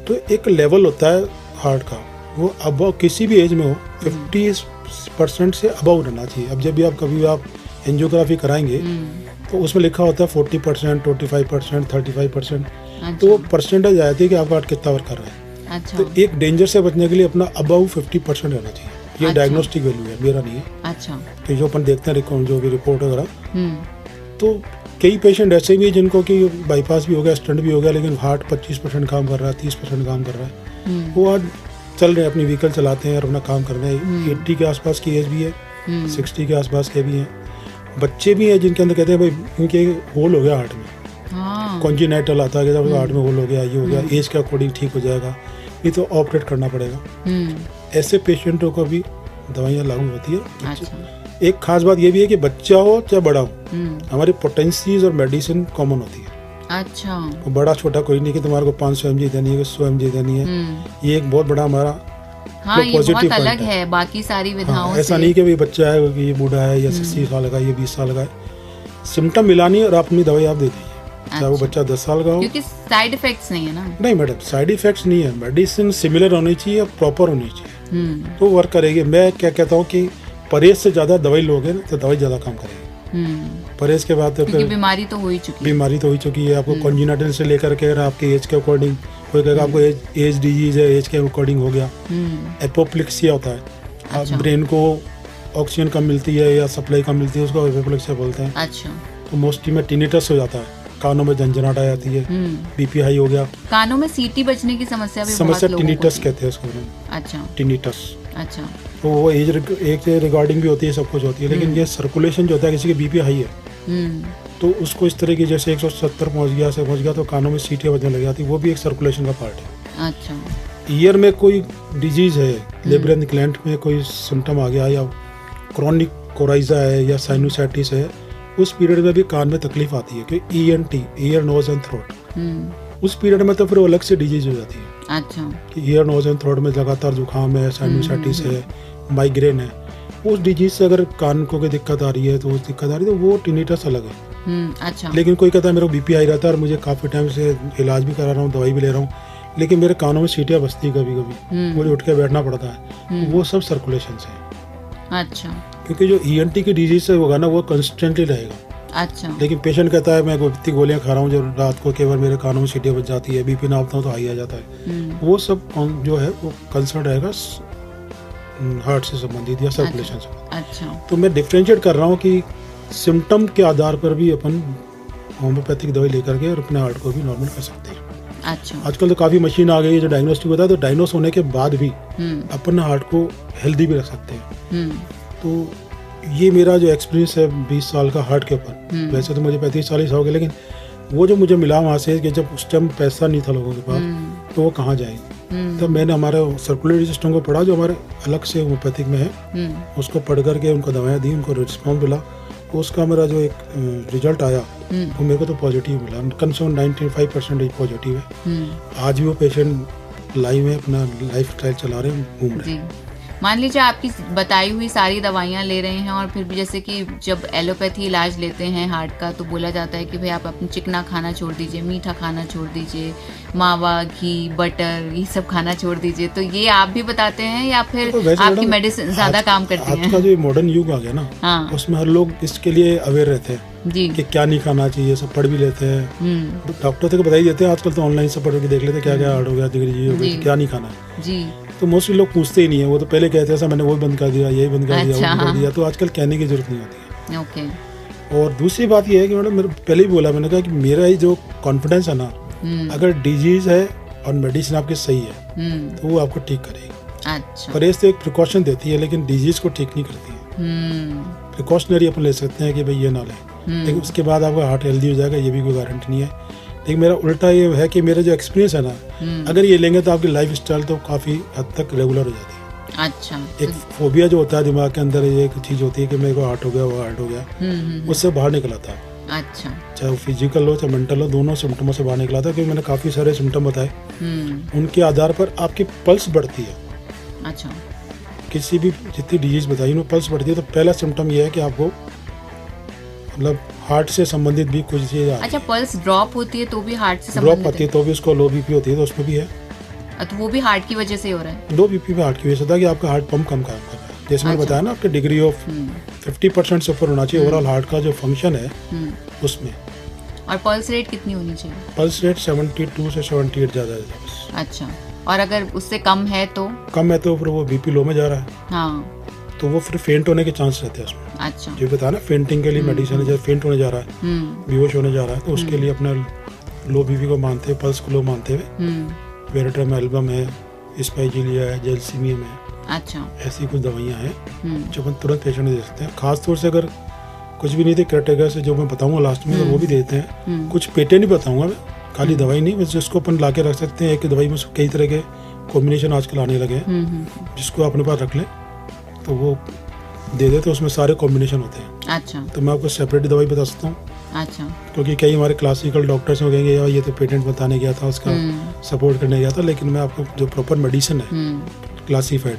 तो एक लेवल होता है हार्ट का, वो अब किसी भी एज में हो 50% से अबव रहना चाहिए। अब जब भी आप कभी आप एंजियोग्राफी कराएंगे तो उसमें लिखा होता है 40%, 25%, 35%। तो वो परसेंटेज आती है कि आपका हार्ट कितना वर्क कर रहा है। अच्छा। तो एक डेंजर से बचने के लिए अपना अबव 50% रहना चाहिए। ये अच्छा। डायग्नोस्टिक वैल्यू है, मेरा नहीं है। अच्छा। तो जो अपन देखते हैं जो भी रिपोर्ट वगैरह, तो कई पेशेंट ऐसे भी हैं जिनको कि बाईपास भी हो गया, स्टंट भी हो गया, लेकिन हार्ट 25% काम कर रहा है, 30% काम कर रहा है। वो आज चल रहे हैं, अपनी व्हीकल चलाते हैं और अपना काम कर रहे हैं। 80 के आसपास की एज भी है, 60 के आसपास के भी हैं। बच्चे भी हैं जिनके अंदर कहते हैं भाई इनके होल हो गया हार्ट में, कॉन्जिनाइटल आता है कि हार्ट में होल हो गया, ये हो गया, एज के अकॉर्डिंग ठीक हो जाएगा, नहीं तो ऑपरेट करना पड़ेगा। ऐसे पेशेंटों को भी दवाइयाँ लागू होती है। अच्छा। एक खास बात ये भी है कि बच्चा हो चाहे बड़ा हो, हमारी पोटेंसीज और मेडिसिन कॉमन होती है। अच्छा। तो बड़ा छोटा कोई नहीं कि तुम्हारे को 500 mg देनी है, 100 mg देनी है। ये एक बहुत बड़ा हमारा हाँ, ये बहुत अलग है बाकी सारी विधाओं से। ऐसा नहीं कि भाई बच्चा है कि ये बूढ़ा है या 80 साल का, ये 20 साल का है, सिम्टम मिलानी और अपनी दवाई आप दे दीजिए। चाहे वो बच्चा 10 साल का हो, क्योंकि साइड इफेक्ट्स नहीं है ना। नहीं मैडम, साइड इफेक्ट्स नहीं है, मेडिसिन सिमिलर होनी चाहिए, प्रॉपर होनी चाहिए, तो वर्क करेगी। मैं क्या कहता हूँ कि परहेज से ज्यादा दवाई लोगे ना तो दवाई ज्यादा काम करेगी। परहेज के बाद तो फिर बीमारी तो हो ही चुकी है, आपको कॉन्जिनाइटल से लेकर के आपके एज के अकॉर्डिंग, कोई कहेगा आपको एज डिजीज है, एज के अकॉर्डिंग हो गया। एपोप्लेक्सिया होता है। अच्छा। ब्रेन को ऑक्सीजन कम मिलती है या सप्लाई कम मिलती है, उसको एपोप्लेक्सिया बोलते हैं। अच्छा। तो मोस्टली में टिनिटस हो जाता है, कानों में झंझनाहट आ जाती है, बीपी हाई हो गया, कानों में सीटी बजने की समस्या टिनिटस कहते हैं उसको। अच्छा। टिनिटस। अच्छा। तो वो एज के रिगार्डिंग भी होती है, सब कुछ होती है, लेकिन ये सर्कुलेशन जो होता है, किसी के बीपी हाई है तो उसको इस तरह की जैसे 170 पहुंच गया तो कानों में सीटियाँ बजने लग जाती है, वो भी एक सर्कुलेशन का पार्ट है। अच्छा। ईयर में कोई डिजीज है, लेब्रिंथ ग्लैंड में कोई सिम्टम आ गया, या क्रॉनिक कोराइजा है या साइनोसाइटिस है, उस पीरियड में भी कान में तकलीफ आती है कि ENT, ear nose and throat, उस पीरियड में तो फिर वो अलग से डिजीज हो जाती है। अच्छा। कि ईयर नोज एंड थ्रोट में लगातार जुकाम है, साइनोसाइटिस है, माइग्रेन है, उस डिजीज से अगर कान को कोई दिक्कत आ रही है तो वो टिनिटस अलग है। अच्छा। लेकिन कोई कहता है मेरे को बीपी आई रहता है और मुझे काफी टाइम से इलाज भी करा रहा हूँ, दवाई भी ले रहा हूँ, लेकिन मेरे कानों में सीटियाँ बजती कभी कभी, मुझे उठ के बैठना पड़ता है, वो सब सर्कुलेशन से है। अच्छा। क्योंकि जो ENT की डिजीज से होगा ना वो कंस्टेंटली रहेगा। अच्छा। लेकिन पेशेंट कहता है मैं इतनी गोलियां खा रहा हूँ जो रात को केवल मेरे कानों में सीटियाँ बज जाती है, बीपी नापता हूँ तो हाई आ जाता है, वो सब जो है वो कंसर्न रहेगा हार्ट से संबंधित या सर्कुलेशन से। अच्छा। तो मैं डिफ्रेंशिएट कर रहा हूँ कि सिम्टम के आधार पर भी अपन होम्योपैथिक दवाई लेकर के और अपने हार्ट को भी नॉर्मल कर सकते हैं। अच्छा। आजकल तो काफी मशीन आ गई है जो डायग्नोस्टिक होता है, तो डायग्नोस होने के बाद भी अपन हार्ट को हेल्दी भी रख सकते हैं। तो ये मेरा जो एक्सपीरियंस है 20 साल का हार्ट के ऊपर, वैसे तो मुझे 35-40 हो गए, लेकिन वो जो मुझे मिला वहाँ से कि जब उस टाइम पैसा नहीं था लोगों के पास तो वो कहाँ जाएंगे, तब मैंने हमारे सर्कुलेटरी सिस्टम को पढ़ा जो हमारे अलग से होम्योपैथिक में है, उसको पढ़ करके उनको दवाएं दी, उनको रिस्पॉन्स मिला, उसका मेरा जो एक रिजल्ट आया वो मेरे को तो पॉजिटिव मिला, कम से कम 95% पॉजिटिव है। आज भी वो पेशेंट लाइव में अपना लाइफ स्टाइल चला रहे हैं, घूम रहे हैं। मान लीजिए आपकी बताई हुई सारी दवाइयाँ ले रहे हैं और फिर भी जैसे कि जब एलोपैथी इलाज लेते हैं हार्ट का तो बोला जाता है कि भाई आप अपना चिकना खाना छोड़ दीजिए, मीठा खाना छोड़ दीजिए, मावा, घी, बटर ये सब खाना छोड़ दीजिए, तो ये आप भी बताते हैं या फिर तो आपकी मेडिसिन ज्यादा काम करती है? आज का जो मॉडर्न युग आ गया ना, हाँ उसमें हर लोग इसके लिए अवेयर रहते हैं जी कि क्या नहीं खाना चाहिए, सब पढ़ भी लेते हैं, डॉक्टर तक बता ही देते हैं। आजकल तो ऑनलाइन सब पढ़ के देख लेते हैं क्या क्या हार्ट हो गया, जिगरी हो गई, क्या नहीं खाना है जी। तो मोस्टली लोग पूछते ही नहीं है, वो तो पहले कहते हैं मैंने वो बंद कर दिया, यही बंद कर दिया, वो बंद कर दिया, तो आजकल कहने की जरूरत नहीं होती है। ओके। और दूसरी बात ये है कि मैडम मेरे पहले ही बोला, मैंने कहा कि मेरा ही जो कॉन्फिडेंस है ना, अगर डिजीज है और मेडिसिन आपकी सही है तो वो आपको ठीक करेगी। अच्छा। परहेज तो एक प्रिकॉशन देती है लेकिन डिजीज को ठीक नहीं करती है। प्रिकॉशनरी अपन ले सकते हैं कि भाई ये ना लें, लेकिन उसके बाद आपका हार्ट हेल्दी हो जाएगा ये भी कोई गारंटी नहीं है। लेकिन मेरा उल्टा ये है कि मेरा जो एक्सपीरियंस है ना, अगर ये लेंगे तो आपकी लाइफ स्टाइल तो काफ़ी हद तक रेगुलर हो जाती है। अच्छा। एक फोबिया जो होता है दिमाग के अंदर, ये एक चीज़ होती है कि मेरे को हार्ट हो गया, वो हार्ट हो गया, उससे बाहर निकल आता है। अच्छा। चाहे वो फिजिकल हो चाहे मेंटल हो, दोनों सिम्टमों से बाहर निकला था। क्योंकि मैंने काफ़ी सारे सिम्टम बताए, उनके आधार पर आपकी पल्स बढ़ती है। अच्छा। किसी भी जितनी डिजीज बताई उनमें पल्स बढ़ती है, तो पहला सिम्टम ये है कि आपको मतलब हार्ट से संबंधित भी कुछ चीज़। अच्छा, पल्स ड्रॉप होती है तो भी हार्ट से ड्रॉप होती है तो भी उसको लो बीपी होती है तो उसमें भी है, तो वो भी हार्ट की वजह से हो रहा है। लो बीपी में हार्ट की वजह से होता है कि आपका हार्ट पंप कम काम कर रहा है। जैसे मैंने बताया ना, आपके डिग्री ऑफ 50% से ऊपर होना चाहिए ओवरऑल हार्ट का जो फंक्शन है उसमें। और पल्स रेट कितनी होनी चाहिए? पल्स रेट 72 से 78 ज़्यादा है। अच्छा, और अगर उससे कम है तो? कम है तो फिर वो बीपी लो में जा रहा है। हाँ, तो वो फिर फेंट होने के चांस रहते हैं उसमें। अच्छा। जो बताया ना, फेंटिंग के लिए मेडिसिन है, जैसे फेंट होने जा रहा है, बेहोश होने जा रहा है, तो उसके लिए अपना लो बीपी को मानते हुए, पल्स को लो मानते हुए वेरेट्रम एल्बम है, स्पाइजिलिया है, जेल्सिमियम है, अच्छा, ऐसी कुछ दवाइयाँ हैं जो अपन तुरंत पेशेंट दे सकते हैं। खासतौर से अगर कुछ भी नहीं थे कैटेगरी से, जो मैं बताऊंगा लास्ट में, वो भी देते हैं। कुछ पेटे नहीं बताऊंगा मैं, खाली दवाई नहीं, बस जिसको अपन ला के रख सकते हैं। एक दवाई में कई तरह के कॉम्बिनेशन आजकल आने लगे हैं, जिसको अपने पास रख लें तो वो दे देते, उसमें सारे कॉम्बिनेशन होते हैं। अच्छा। तो मैं आपको सेपरेट दवाई बता सकता हूँ। अच्छा। क्योंकि कई हमारे क्लासिकल डॉक्टर्स हो गएंगे यार ये तो पेटेंट बताने गया था, उसका सपोर्ट करने गया था, लेकिन मैं आपको जो प्रॉपर मेडिसिन है क्लासीफाइड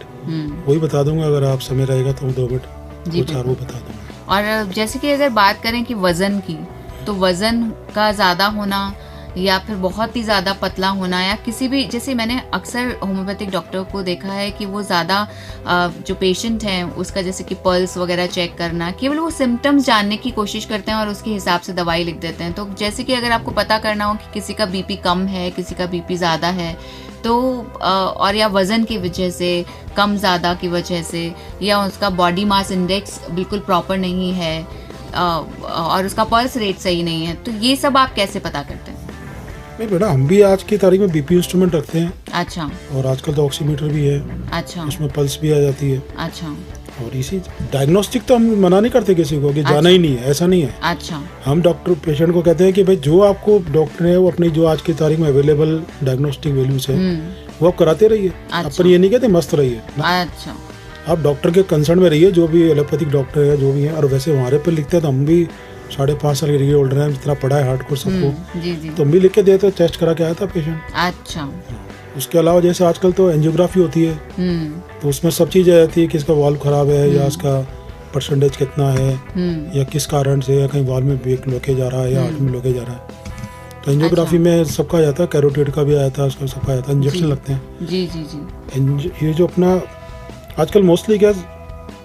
वही बता दूंगा। अगर आप समय रहेगा तो 2 मिनट कुछ और वो बता दूंगा। और जैसे कि अगर बात करें कि वजन की, तो वजन का ज्यादा होना या फिर बहुत ही ज्यादा पतला होना, या किसी भी, जैसे मैंने अक्सर होम्योपैथिक डॉक्टर को देखा है कि वो ज्यादा जो पेशेंट है उसका जैसे कि पल्स वगैरह चेक करना, केवल वो सिम्टम्स जानने की कोशिश करते हैं और उसके हिसाब से दवाई लिख देते हैं। तो जैसे कि अगर आपको पता करना हो कि किसी का बीपी कम है, किसी का बीपी ज्यादा है, तो और या वजन की वजह से, कम ज्यादा की वजह से, या उसका बॉडी मास इंडेक्स बिल्कुल प्रॉपर नहीं है और उसका पल्स रेट सही नहीं है, तो ये सब आप कैसे पता करते हैं? नहीं बेटा, हम भी आज की तारीख में बीपी इंस्ट्रूमेंट रखते हैं। अच्छा। और आजकल तो ऑक्सीमीटर भी है। अच्छा। उसमें पल्स भी आ जाती है। अच्छा। और इसी डायग्नोस्टिक तो हम मना नहीं करते किसी को कि जाना ही नहीं है, ऐसा नहीं है। अच्छा। हम डॉक्टर पेशेंट को कहते हैं कि भाई जो आपको डॉक्टर है वो अपनी जो आज की तारीख में अवेलेबल डायग्नोस्टिक वैल्यूज है वो आप कराते रहिए। अपन ये नहीं कहते मस्त रहिए। अच्छा। आप डॉक्टर के कंसर्न में रहिए, जो भी एलोपैथिक डॉक्टर है जो भी है। और वैसे हमारे पे लिखते हैं तो हम भी 5.5 साल के डिग्री होल्डर हैं, जितना पढ़ा है हार्डकोर सबको, तो हम भी लिख के देते, टेस्ट करा के आया था पेशेंट। अच्छा। उसके अलावा जैसे आजकल तो एंजियोग्राफी होती है, तो उसमें सब चीज़ आ जाती है कि इसका वाल्व खराब है या इसका परसेंटेज कितना है या किस कारण से, या कहीं वाल्व में लोके जा रहा है या हार्ट में लोके जा रहा है। तो एंजियोग्राफी में सबका आ जाता है, कैरोटिड का भी आया था, उसका सबका आया था, इंजेक्शन लगते हैं। जी जी जी। ये जो अपना आजकल मोस्टली क्या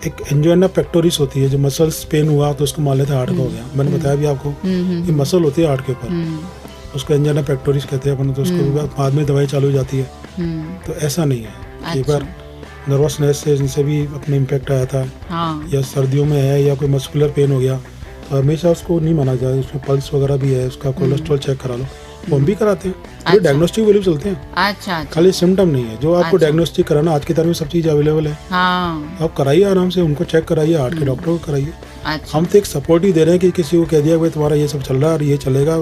एक एंजियोना पेक्टोरिस होती है, जो मसल्स पेन हुआ तो उसको मान लेते हैं हार्ट का हो गया। मैंने बताया भी आपको, ये मसल होती है हार्ट के ऊपर, उसको एंजियोना पेक्टोरिस कहते हैं अपन, तो उसको बाद में दवाई चालू हो जाती है। तो ऐसा नहीं है। एक बार नर्वसनेस से जिनसे भी अपने इम्पैक्ट आया था, या सर्दियों में है या कोई मस्कुलर पेन हो गया, तो हमेशा उसको नहीं माना जाए। उसमें पल्स वगैरह भी है, उसका कोलेस्ट्रॉल चेक करा लो, वो हम भी कराते हैं। अच्छा। डायग्नोस्टिक वैल्यू चलते हैं। अच्छा। खाली सिम्टम नहीं है, जो आपको डायग्नोस्टिक कराना, आज की तारीख में सब चीज अवेलेबल है। हाँ। आप कराइए आराम से, उनको चेक कराइए, हार्ट के डॉक्टर को कराइए। अच्छा। हम तो एक सपोर्ट ही दे रहे हैं कि किसी को कह दिया भाई तुम्हारा ये सब चल रहा है और ये चलेगा,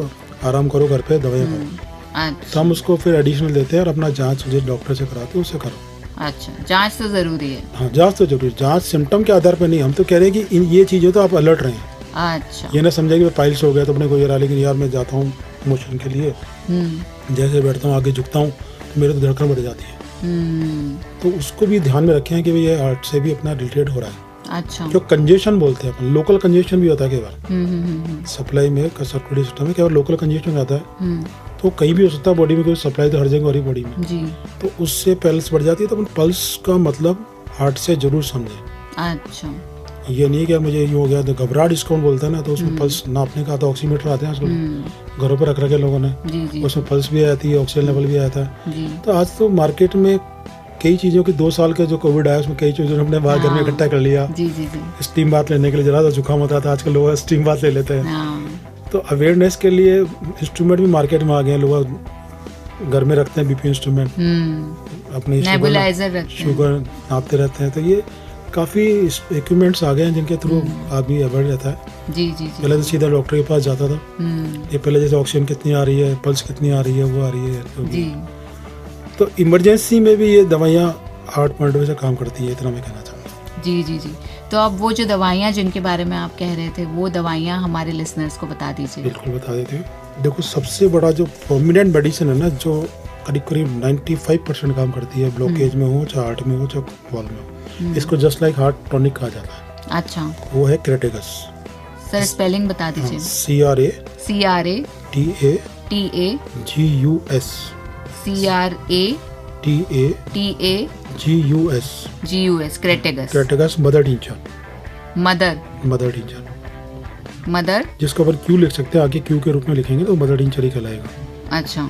आराम करो घर पे, दवाई करो। तो हम उसको फिर एडिशनल देते हैं और अपना जाँच जिस डॉक्टर से कराते हैं उससे करो। अच्छा, जाँच तो जरूरी है। हाँ, जाँच तो जरूरी। जाँच सिम्टम के आधार पर नहीं, हम तो कह रहे हैं कि ये चीजें तो आप अलर्ट रहें। अच्छा। ये ना समझे कि पाइल्स हो गया तो अपने को यार, लेकिन यार मैं जाता हूँ मोशन के लिए, जैसे बैठता हूँ आगे झुकता हूँ तो मेरे तो धड़कन बढ़ जाती है। तो उसको भी ध्यान में रखें कि भाई ये हार्ट से भी अपना रिलेटेड हो रहा है। अच्छा। जो कंजेशन बोलते हैं अपन, लोकल कंजेशन भी होता है कई बार सप्लाई में, सर्कुलेटरी सिस्टम में कई बार लोकल कंजेशन आता है, तो कहीं भी हो सकता है बॉडी में, कोई सप्लाई तो हर जगह हो रही बॉडी में जी। तो उससे पल्स बढ़ जाती है। तो अपन पल्स का मतलब हार्ट से जरूर समझें। अच्छा। ये नहीं कि मुझे ये हो गया तो घबराहट इसको बोलते हैं ना, तो उसमें पल्स नापने का तो ऑक्सीमीटर आते हैं आजकल घरों पर रख रखे लोगों ने, उसमें पल्स भी आती है, ऑक्सीजन लेवल भी आता है। तो आज तो मार्केट में कई चीज़ों की 2 साल का जो कोविड आया उसमें कई चीज़ों हमने बाहर घर में इकट्ठा कर लिया। स्टीम बाथ लेने के लिए जरा सा जुकाम होता था, आजकल लोग स्टीम बाथ ले लेते हैं। तो अवेयरनेस के लिए इंस्ट्रूमेंट भी मार्केट में आ गए हैं, लोग घर में रखते हैं बीपी इंस्ट्रूमेंट, अपनी शुगर नापते रहते हैं। तो ये काफ़ी इक्विपमेंट्स आ गए हैं जिनके थ्रू आदमी अवेयर रहता है। जी। पहले तो सीधा डॉक्टर के पास जाता था, ये पहले जैसे ऑक्सीजन कितनी आ रही है, पल्स कितनी आ रही है, वो आ रही है। तो इमरजेंसी में भी ये दवाइयाँ हार्ट पॉइंट से काम करती है, इतना मैं कहना चाहूँगा। जी। तो अब वो जो दवाइयाँ जिनके बारे में आप कह रहे थे, वो दवाइयाँ हमारे लिसनर्स को बता दीजिए। बिल्कुल बता देते हैं। देखो, सबसे बड़ा जो प्रोमिनेंट मेडिसिन है ना, जो करीब 95% काम करती है, ब्लॉकेज में हो, चाहे हार्ट में हो, चाहे वॉल में हो, इसको जस्ट लाइक हार्ट टॉनिक कहा जाता है। अच्छा। वो है क्रेटेगस। सर स्पेलिंग बता दीजिए। CRA GUS Crataegus mother tincture, जिसको अपन क्यू लिख सकते हैं, आगे क्यू के रूप में लिखेंगे तो मदर टिंचर ही कहलाएगा। अच्छा।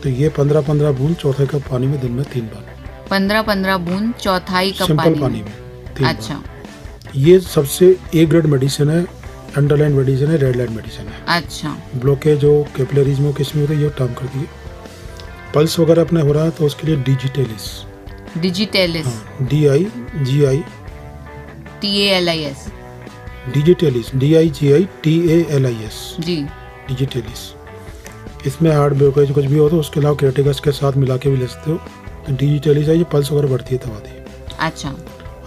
तो ये 15-15 बूंद चौथाई कप पानी में दिन में 3 बार। 15-15 बूंद चौथाई कप सिंपल पानी में 3 अच्छा बार। ये सबसे A ग्रेड मेडिसिन है, अंडरलाइन मेडिसिन है, रेड लाइन मेडिसिन है। अच्छा। ब्लॉकेज हो, कैपिलरीज में हो, किस में होता है, ये काम करती है। पल्स वगैरह अपने हो रहा है तो उसके लिए डिजिटेलिस DIGITALIS DIGITALIS जी, डिजिटेलिस। इसमें हार्ट ब्लॉकेज कुछ भी हो तो उसके अलावा क्रेटेगस के साथ मिला के भी ले सकते हो। तो डिजिटेलिस है, ये पल्स वगैरह बढ़ती है दबाती है। अच्छा।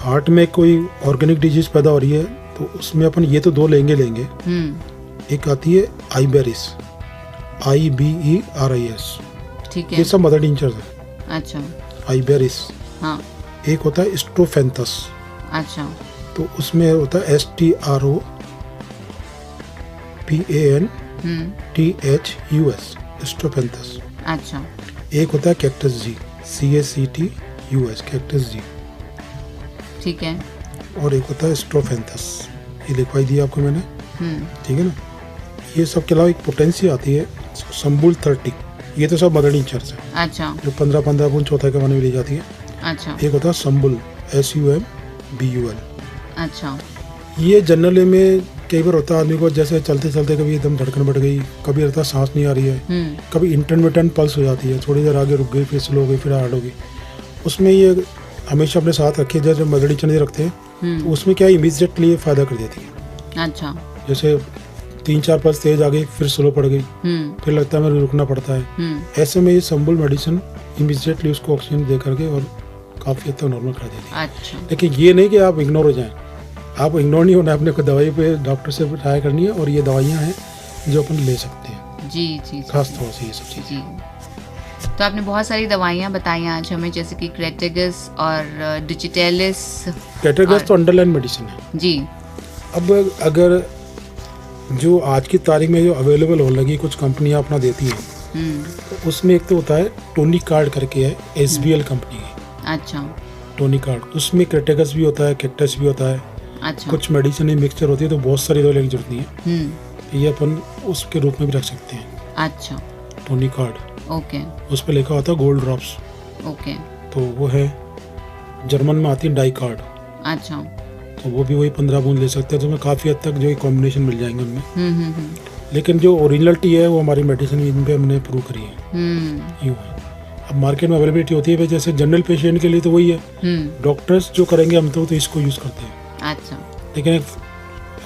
हार्ट में कोई ऑर्गेनिक डिजीज पैदा हो रही है तो उसमें अपन ये तो 2 लेंगे। एक आती है आइबेरिस, IBERIS, ठीक है, ये सब मदर टिंचर्स है। अच्छा। आइबेरिस। हाँ। एक होता है स्ट्रोफेंथस, अच्छा, तो उसमें होता है STROPANTHUS, स्ट्रोफेंथस। अच्छा। एक होता है कैक्टस जी, CACTUS, कैक्टस जी, ठीक है। और एक होता है स्ट्रोफेंथस, ये लिखवाई दी आपको मैंने, ठीक है ना। ये सब के अलावा एक पोटेंसी आती है संबुल 30, ये तो सब मदर टिंचर्स है। अच्छा। जो 15-15 बूंद चौथाई के पानी में ली जाती है। अच्छा। एक होता है संबुल, SUMBUL। अच्छा। ये जनरल में कई बार होता है आदमी को, जैसे चलते चलते कभी एकदम धड़कन बढ़ गई, कभी रहता सांस नहीं आ रही है, कभी इंटरमिटेंट पल्स हो जाती है, थोड़ी देर आगे रुक गई, फिर स्लो हो गई, फिर हार्ड हो गई। उसमें ये हमेशा अपने साथ रखिए, जैसे मदर टिंचर रखते हैं तो उसमें क्या इमीडिएटली ये फायदा कर देती है। अच्छा। जैसे 3-4 पल्स तेज आ गई, फिर स्लो पड़ गई, फिर लगता है मेरे रुकना पड़ता है। ऐसे में ये संबुल मेडिसिन इमीडिएटली उसको ऑक्सीजन दे करके और काफ़ी हद तक नॉर्मल कर देती है। अच्छा। लेकिन ये नहीं कि आप इग्नोर हो जाएं, आप इग्नोर नहीं होना है, अपने को दवाई पे डॉक्टर से ट्राई करनी है, और ये दवाइयाँ हैं जो अपन ले सकते हैं। जी, खास तौर से ये सब चीज़ें। तो आपने बहुत सारी दवाइयाँ बताई आज हमें, जैसे कि क्रेटेगस और डिजिटेलिस। क्रेटेगस तो अंडरलाइन मेडिसिन है जी। अब अगर जो आज की तारीख में जो अवेलेबल हो लगी, कुछ कंपनियां अपना देती हैं, तो उसमें एक तो होता है टोनिक कार्ड करके है, SBL कंपनी है। अच्छा। टोनिक कार्ड, उसमें क्रेटेगस भी होता है, कैक्टस भी होता है। अच्छा। कुछ मेडिसिन मिक्सचर होती है, तो बहुत सारी दवाई लेने की जरूरत नहीं है, ये अपन उसके रूप में भी रख सकते हैं। अच्छा। टोनिक कार्ड, ओके, उस पर लिखा होता है गोल्ड ड्रॉप्स। ओके, तो वो है, जर्मन में आती है डाई कार्ड। अच्छा। तो वो भी वही 15 बूंद ले सकते हैं, तो हमें काफ़ी हद तक जो कॉम्बिनेशन मिल जाएंगे उनमें। लेकिन जो ओरिजिनलिटी है वो हमारी मेडिसिन इन पे हमने प्रूव करी है। यूँ है, अब मार्केट में अवेलेबिलिटी होती है, जैसे जनरल पेशेंट के लिए तो वही है, डॉक्टर्स जो करेंगे हम तो इसको यूज़ करते हैं। अच्छा। लेकिन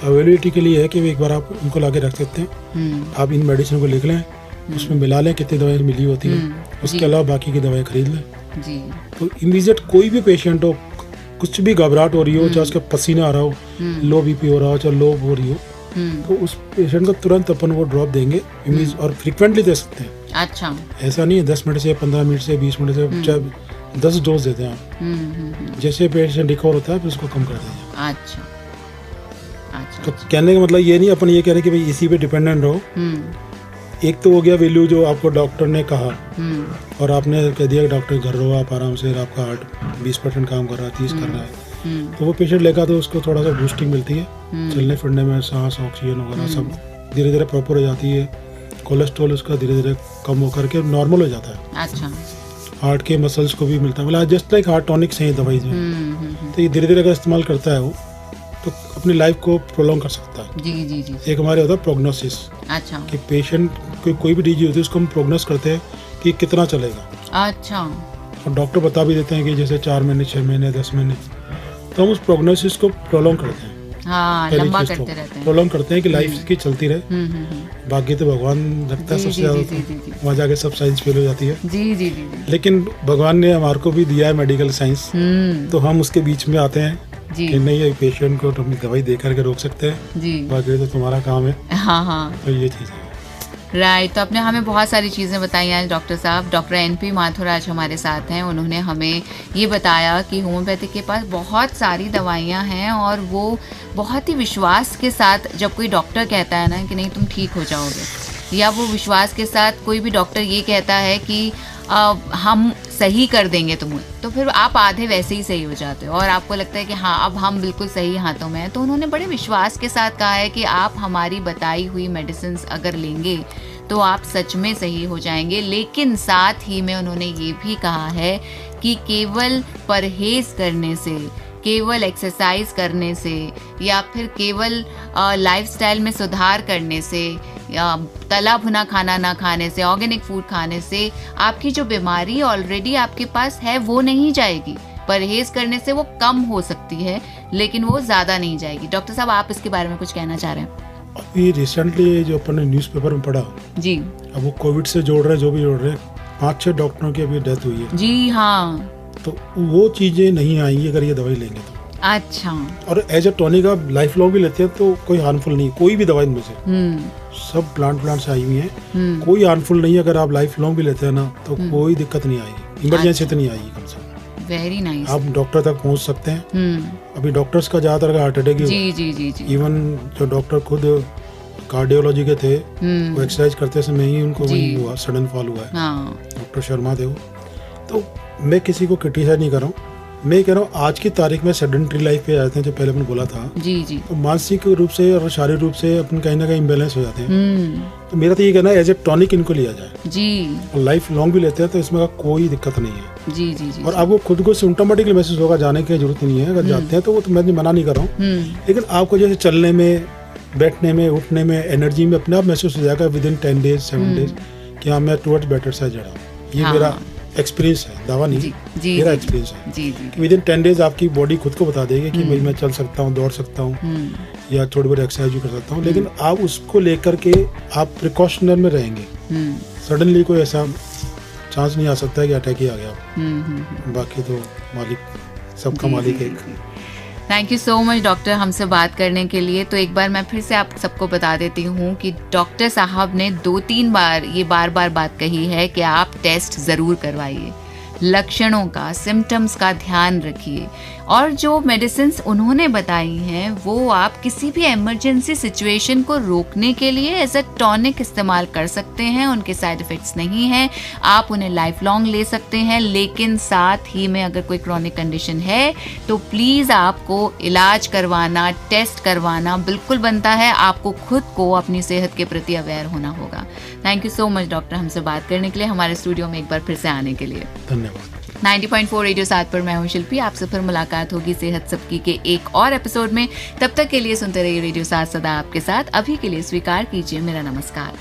अवेलेबिलिटी के लिए है कि एक बार आप उनको ला के रख सकते हैं, आप इन मेडिसिन को लिख लें, उसमें मिला लें कितनी दवाएं मिली होती हैं, उसके अलावा बाकी की दवाएं खरीद लें जी। तो इमीडिएट कोई भी पेशेंट हो, कुछ भी घबराहट हो रही हो, चाहे उसका पसीना आ रहा हो, लो बीपी हो रहा हो, चाहे लो हो रही हो, तो उस पेशेंट को तुरंत अपन वो ड्रॉप देंगे, और फ्रिक्वेंटली दे सकते हैं। अच्छा। ऐसा नहीं है 10 मिनट से, 15 मिनट से, 20 मिनट से, चाहे 10 डोज देते हैं आप। जैसे पेशेंट रिकवर होता है फिर उसको कम कर देते हैं। अच्छा अच्छा। तो कहने का मतलब ये नहीं अपन ये कह रहे हैं कि भाई इसी पे डिपेंडेंट रहो। एक तो हो गया वैल्यू जो आपको डॉक्टर ने कहा और आपने कह दिया कि डॉक्टर घर रहो आप आराम से, आपका हार्ट 20% काम कर रहा है, 30 कर रहा है, तो वो पेशेंट लेगा तो उसको थोड़ा सा बूस्टिंग मिलती है, चलने फिरने में, सांस, ऑक्सीजन वगैरह सब धीरे धीरे प्रॉपर हो जाती है। कोलेस्ट्रॉल उसका धीरे धीरे कम होकर के नॉर्मल हो जाता है। अच्छा। हार्ट के मसल्स को भी मिलता है, मतलब जस्ट लाइक हार्ट टॉनिक से ही दवाई जो है। तो ये धीरे धीरे अगर इस्तेमाल करता है वो तो अपनी लाइफ को प्रोलॉन्ग कर सकता है। जी जी जी। एक हमारे होता है प्रोग्नोसिस। अच्छा। कि पेशेंट कोई भी डिजीज होती है उसको हम प्रोग्नोस करते हैं कि कितना चलेगा। अच्छा। और डॉक्टर बता भी देते हैं कि जैसे 4 महीने, 6 महीने, 10 महीने, तो हम उस प्रोग्नोसिस को प्रोलॉन्ग करते हैं। हाँ, लंबा करते रहते हैं, प्रोलॉन्ग करते हैं कि लाइफ की चलती रहे। बाकी तो भगवान रखता है सबसे ज्यादा, वहाँ जाके सब साइंस फेल हो जाती है। जी जी जी। लेकिन भगवान ने हमारे को भी दिया है मेडिकल साइंस, तो हम उसके बीच में आते हैं कि नहीं ये पेशेंट को तुम दवाई दे करके रोक सकते हैं जी, बाकी तो तुम्हारा काम है। हाँ हाँ, तो ये चीज़ है। राइट। तो आपने हमें बहुत सारी चीज़ें बताई आज डॉक्टर साहब। डॉक्टर NP माथुर आज हमारे साथ हैं। उन्होंने हमें ये बताया कि होम्योपैथिक के पास बहुत सारी दवाइयाँ हैं और वो बहुत ही विश्वास के साथ, जब कोई डॉक्टर कहता है ना कि नहीं तुम ठीक हो जाओगे, या वो विश्वास के साथ कोई भी डॉक्टर ये कहता है कि हम सही कर देंगे तुम्हें, तो फिर आप आधे वैसे ही सही हो जाते हो और आपको लगता है कि हाँ अब हम बिल्कुल सही हाथों में हैं। तो उन्होंने बड़े विश्वास के साथ कहा है कि आप हमारी बताई हुई मेडिसिन अगर लेंगे तो आप सच में सही हो जाएंगे। लेकिन साथ ही में उन्होंने ये भी कहा है कि केवल परहेज करने से, केवल एक्सरसाइज करने से, या फिर केवल लाइफस्टाइल में सुधार करने से, या तला भुना खाना ना खाने से, ऑर्गेनिक फूड खाने से आपकी जो बीमारी ऑलरेडी आपके पास है वो नहीं जाएगी। परहेज करने से वो कम हो सकती है लेकिन वो ज्यादा नहीं जाएगी। डॉक्टर साहब आप इसके बारे में कुछ कहना चाह रहे हैं? अभी रिसेंटली जो अपन ने न्यूज़पेपर में पढ़ा जी, अब वो कोविड से जोड़ रहे, जो भी जोड़ रहे, 5-6 डॉक्टरों की अभी डेथ हुई है जी। हाँ, तो वो चीजें नहीं आएंगी अगर ये दवाई लेंगे तो। अच्छा। और एज ए टॉनिक आप लाइफ लॉन्ग भी लेते हैं तो कोई हार्मफुल नहीं, कोई भी दवाई इनमें से सब प्लांट से आई हुई है, कोई हार्मफुल नहीं है। अगर आप लाइफ लॉन्ग भी लेते हैं ना तो कोई दिक्कत नहीं आएगी, इमरजेंसी तो नहीं आएगी कम से कम। Very nice. आप डॉक्टर तक पहुंच सकते हैं। अभी डॉक्टर्स का ज्यादातर हार्ट अटैक ही, इवन जो डॉक्टर खुद कार्डियोलॉजी के थे वो एक्सरसाइज करते समय ही उनको वही हुआ, सडन फॉल हुआ है। डॉक्टर शर्मा थे वो। तो मैं किसी को क्रिटिसाइज नहीं कर रहा हूँ, मैं कह रहा हूँ आज की तारीख में सेडेंटरी लाइफ पे जाते हैं, जो पहले मैंने बोला था जी जी, तो मानसिक रूप से और शारीरिक रूप से अपन कहीं ना कहीं इम्बेलेंस हो जाते हैं। तो मेरा तो ये कहना है एज ए टॉनिक इनको लिया जाए जी, और लाइफ लॉन्ग भी लेते हैं तो इसमें कोई दिक्कत नहीं है जी जी जी। और आपको खुद को सिम्टोमेटिकली महसूस होगा, जाने की जरूरत नहीं है। अगर जाते हैं तो वो तो मैं मना नहीं कर रहा हूँ, लेकिन आपको जैसे चलने में, बैठने में, उठने में, एनर्जी में अपने आप महसूस हो जाएगा विद इन 10 डेज 7 डेज कि हाँ मैं टुवर्ड्स बेटर साइड जा रहा हूँ। ये मेरा एक्सपीरियंस है, दावा नहीं, मेरा एक्सपीरियंस है। विद इन 10 डेज आपकी बॉडी खुद को बता देगी कि भाई मैं चल सकता हूँ, दौड़ सकता हूँ, या थोड़ी बहुत एक्सरसाइज भी कर सकता हूँ। लेकिन आप उसको लेकर के आप प्रिकॉशनर में रहेंगे, सडनली कोई ऐसा चांस नहीं आ सकता है कि अटैक ही आ गया। बाकी तो मालिक सबका मालिक एक। Thank you so much doctor हमसे बात करने के लिए। तो एक बार मैं फिर से आप सबको बता देती हूँ कि डॉक्टर साहब ने 2-3 बार ये बार बात कही है कि आप टेस्ट ज़रूर करवाइए, लक्षणों का, सिम्टम्स का ध्यान रखिए, और जो मेडिसिन्स उन्होंने बताई हैं वो आप किसी भी इमरजेंसी सिचुएशन को रोकने के लिए एज अ टॉनिक इस्तेमाल कर सकते हैं। उनके साइड इफ़ेक्ट्स नहीं हैं, आप उन्हें लाइफ लॉन्ग ले सकते हैं। लेकिन साथ ही में अगर कोई क्रॉनिक कंडीशन है तो प्लीज़ आपको इलाज करवाना, टेस्ट करवाना बिल्कुल बनता है। आपको खुद को अपनी सेहत के प्रति अवेयर होना होगा। Thank you so much doctor हमसे बात करने के लिए, हमारे स्टूडियो में एक बार फिर से आने के लिए धन्यवाद। 90.4 रेडियो 7 पर मैं हूं शिल्पी। आपसे फिर मुलाकात होगी सेहत सबकी के एक और एपिसोड में। तब तक के लिए सुनते रहिए रेडियो 7 सदा आपके साथ। अभी के लिए स्वीकार कीजिए मेरा नमस्कार।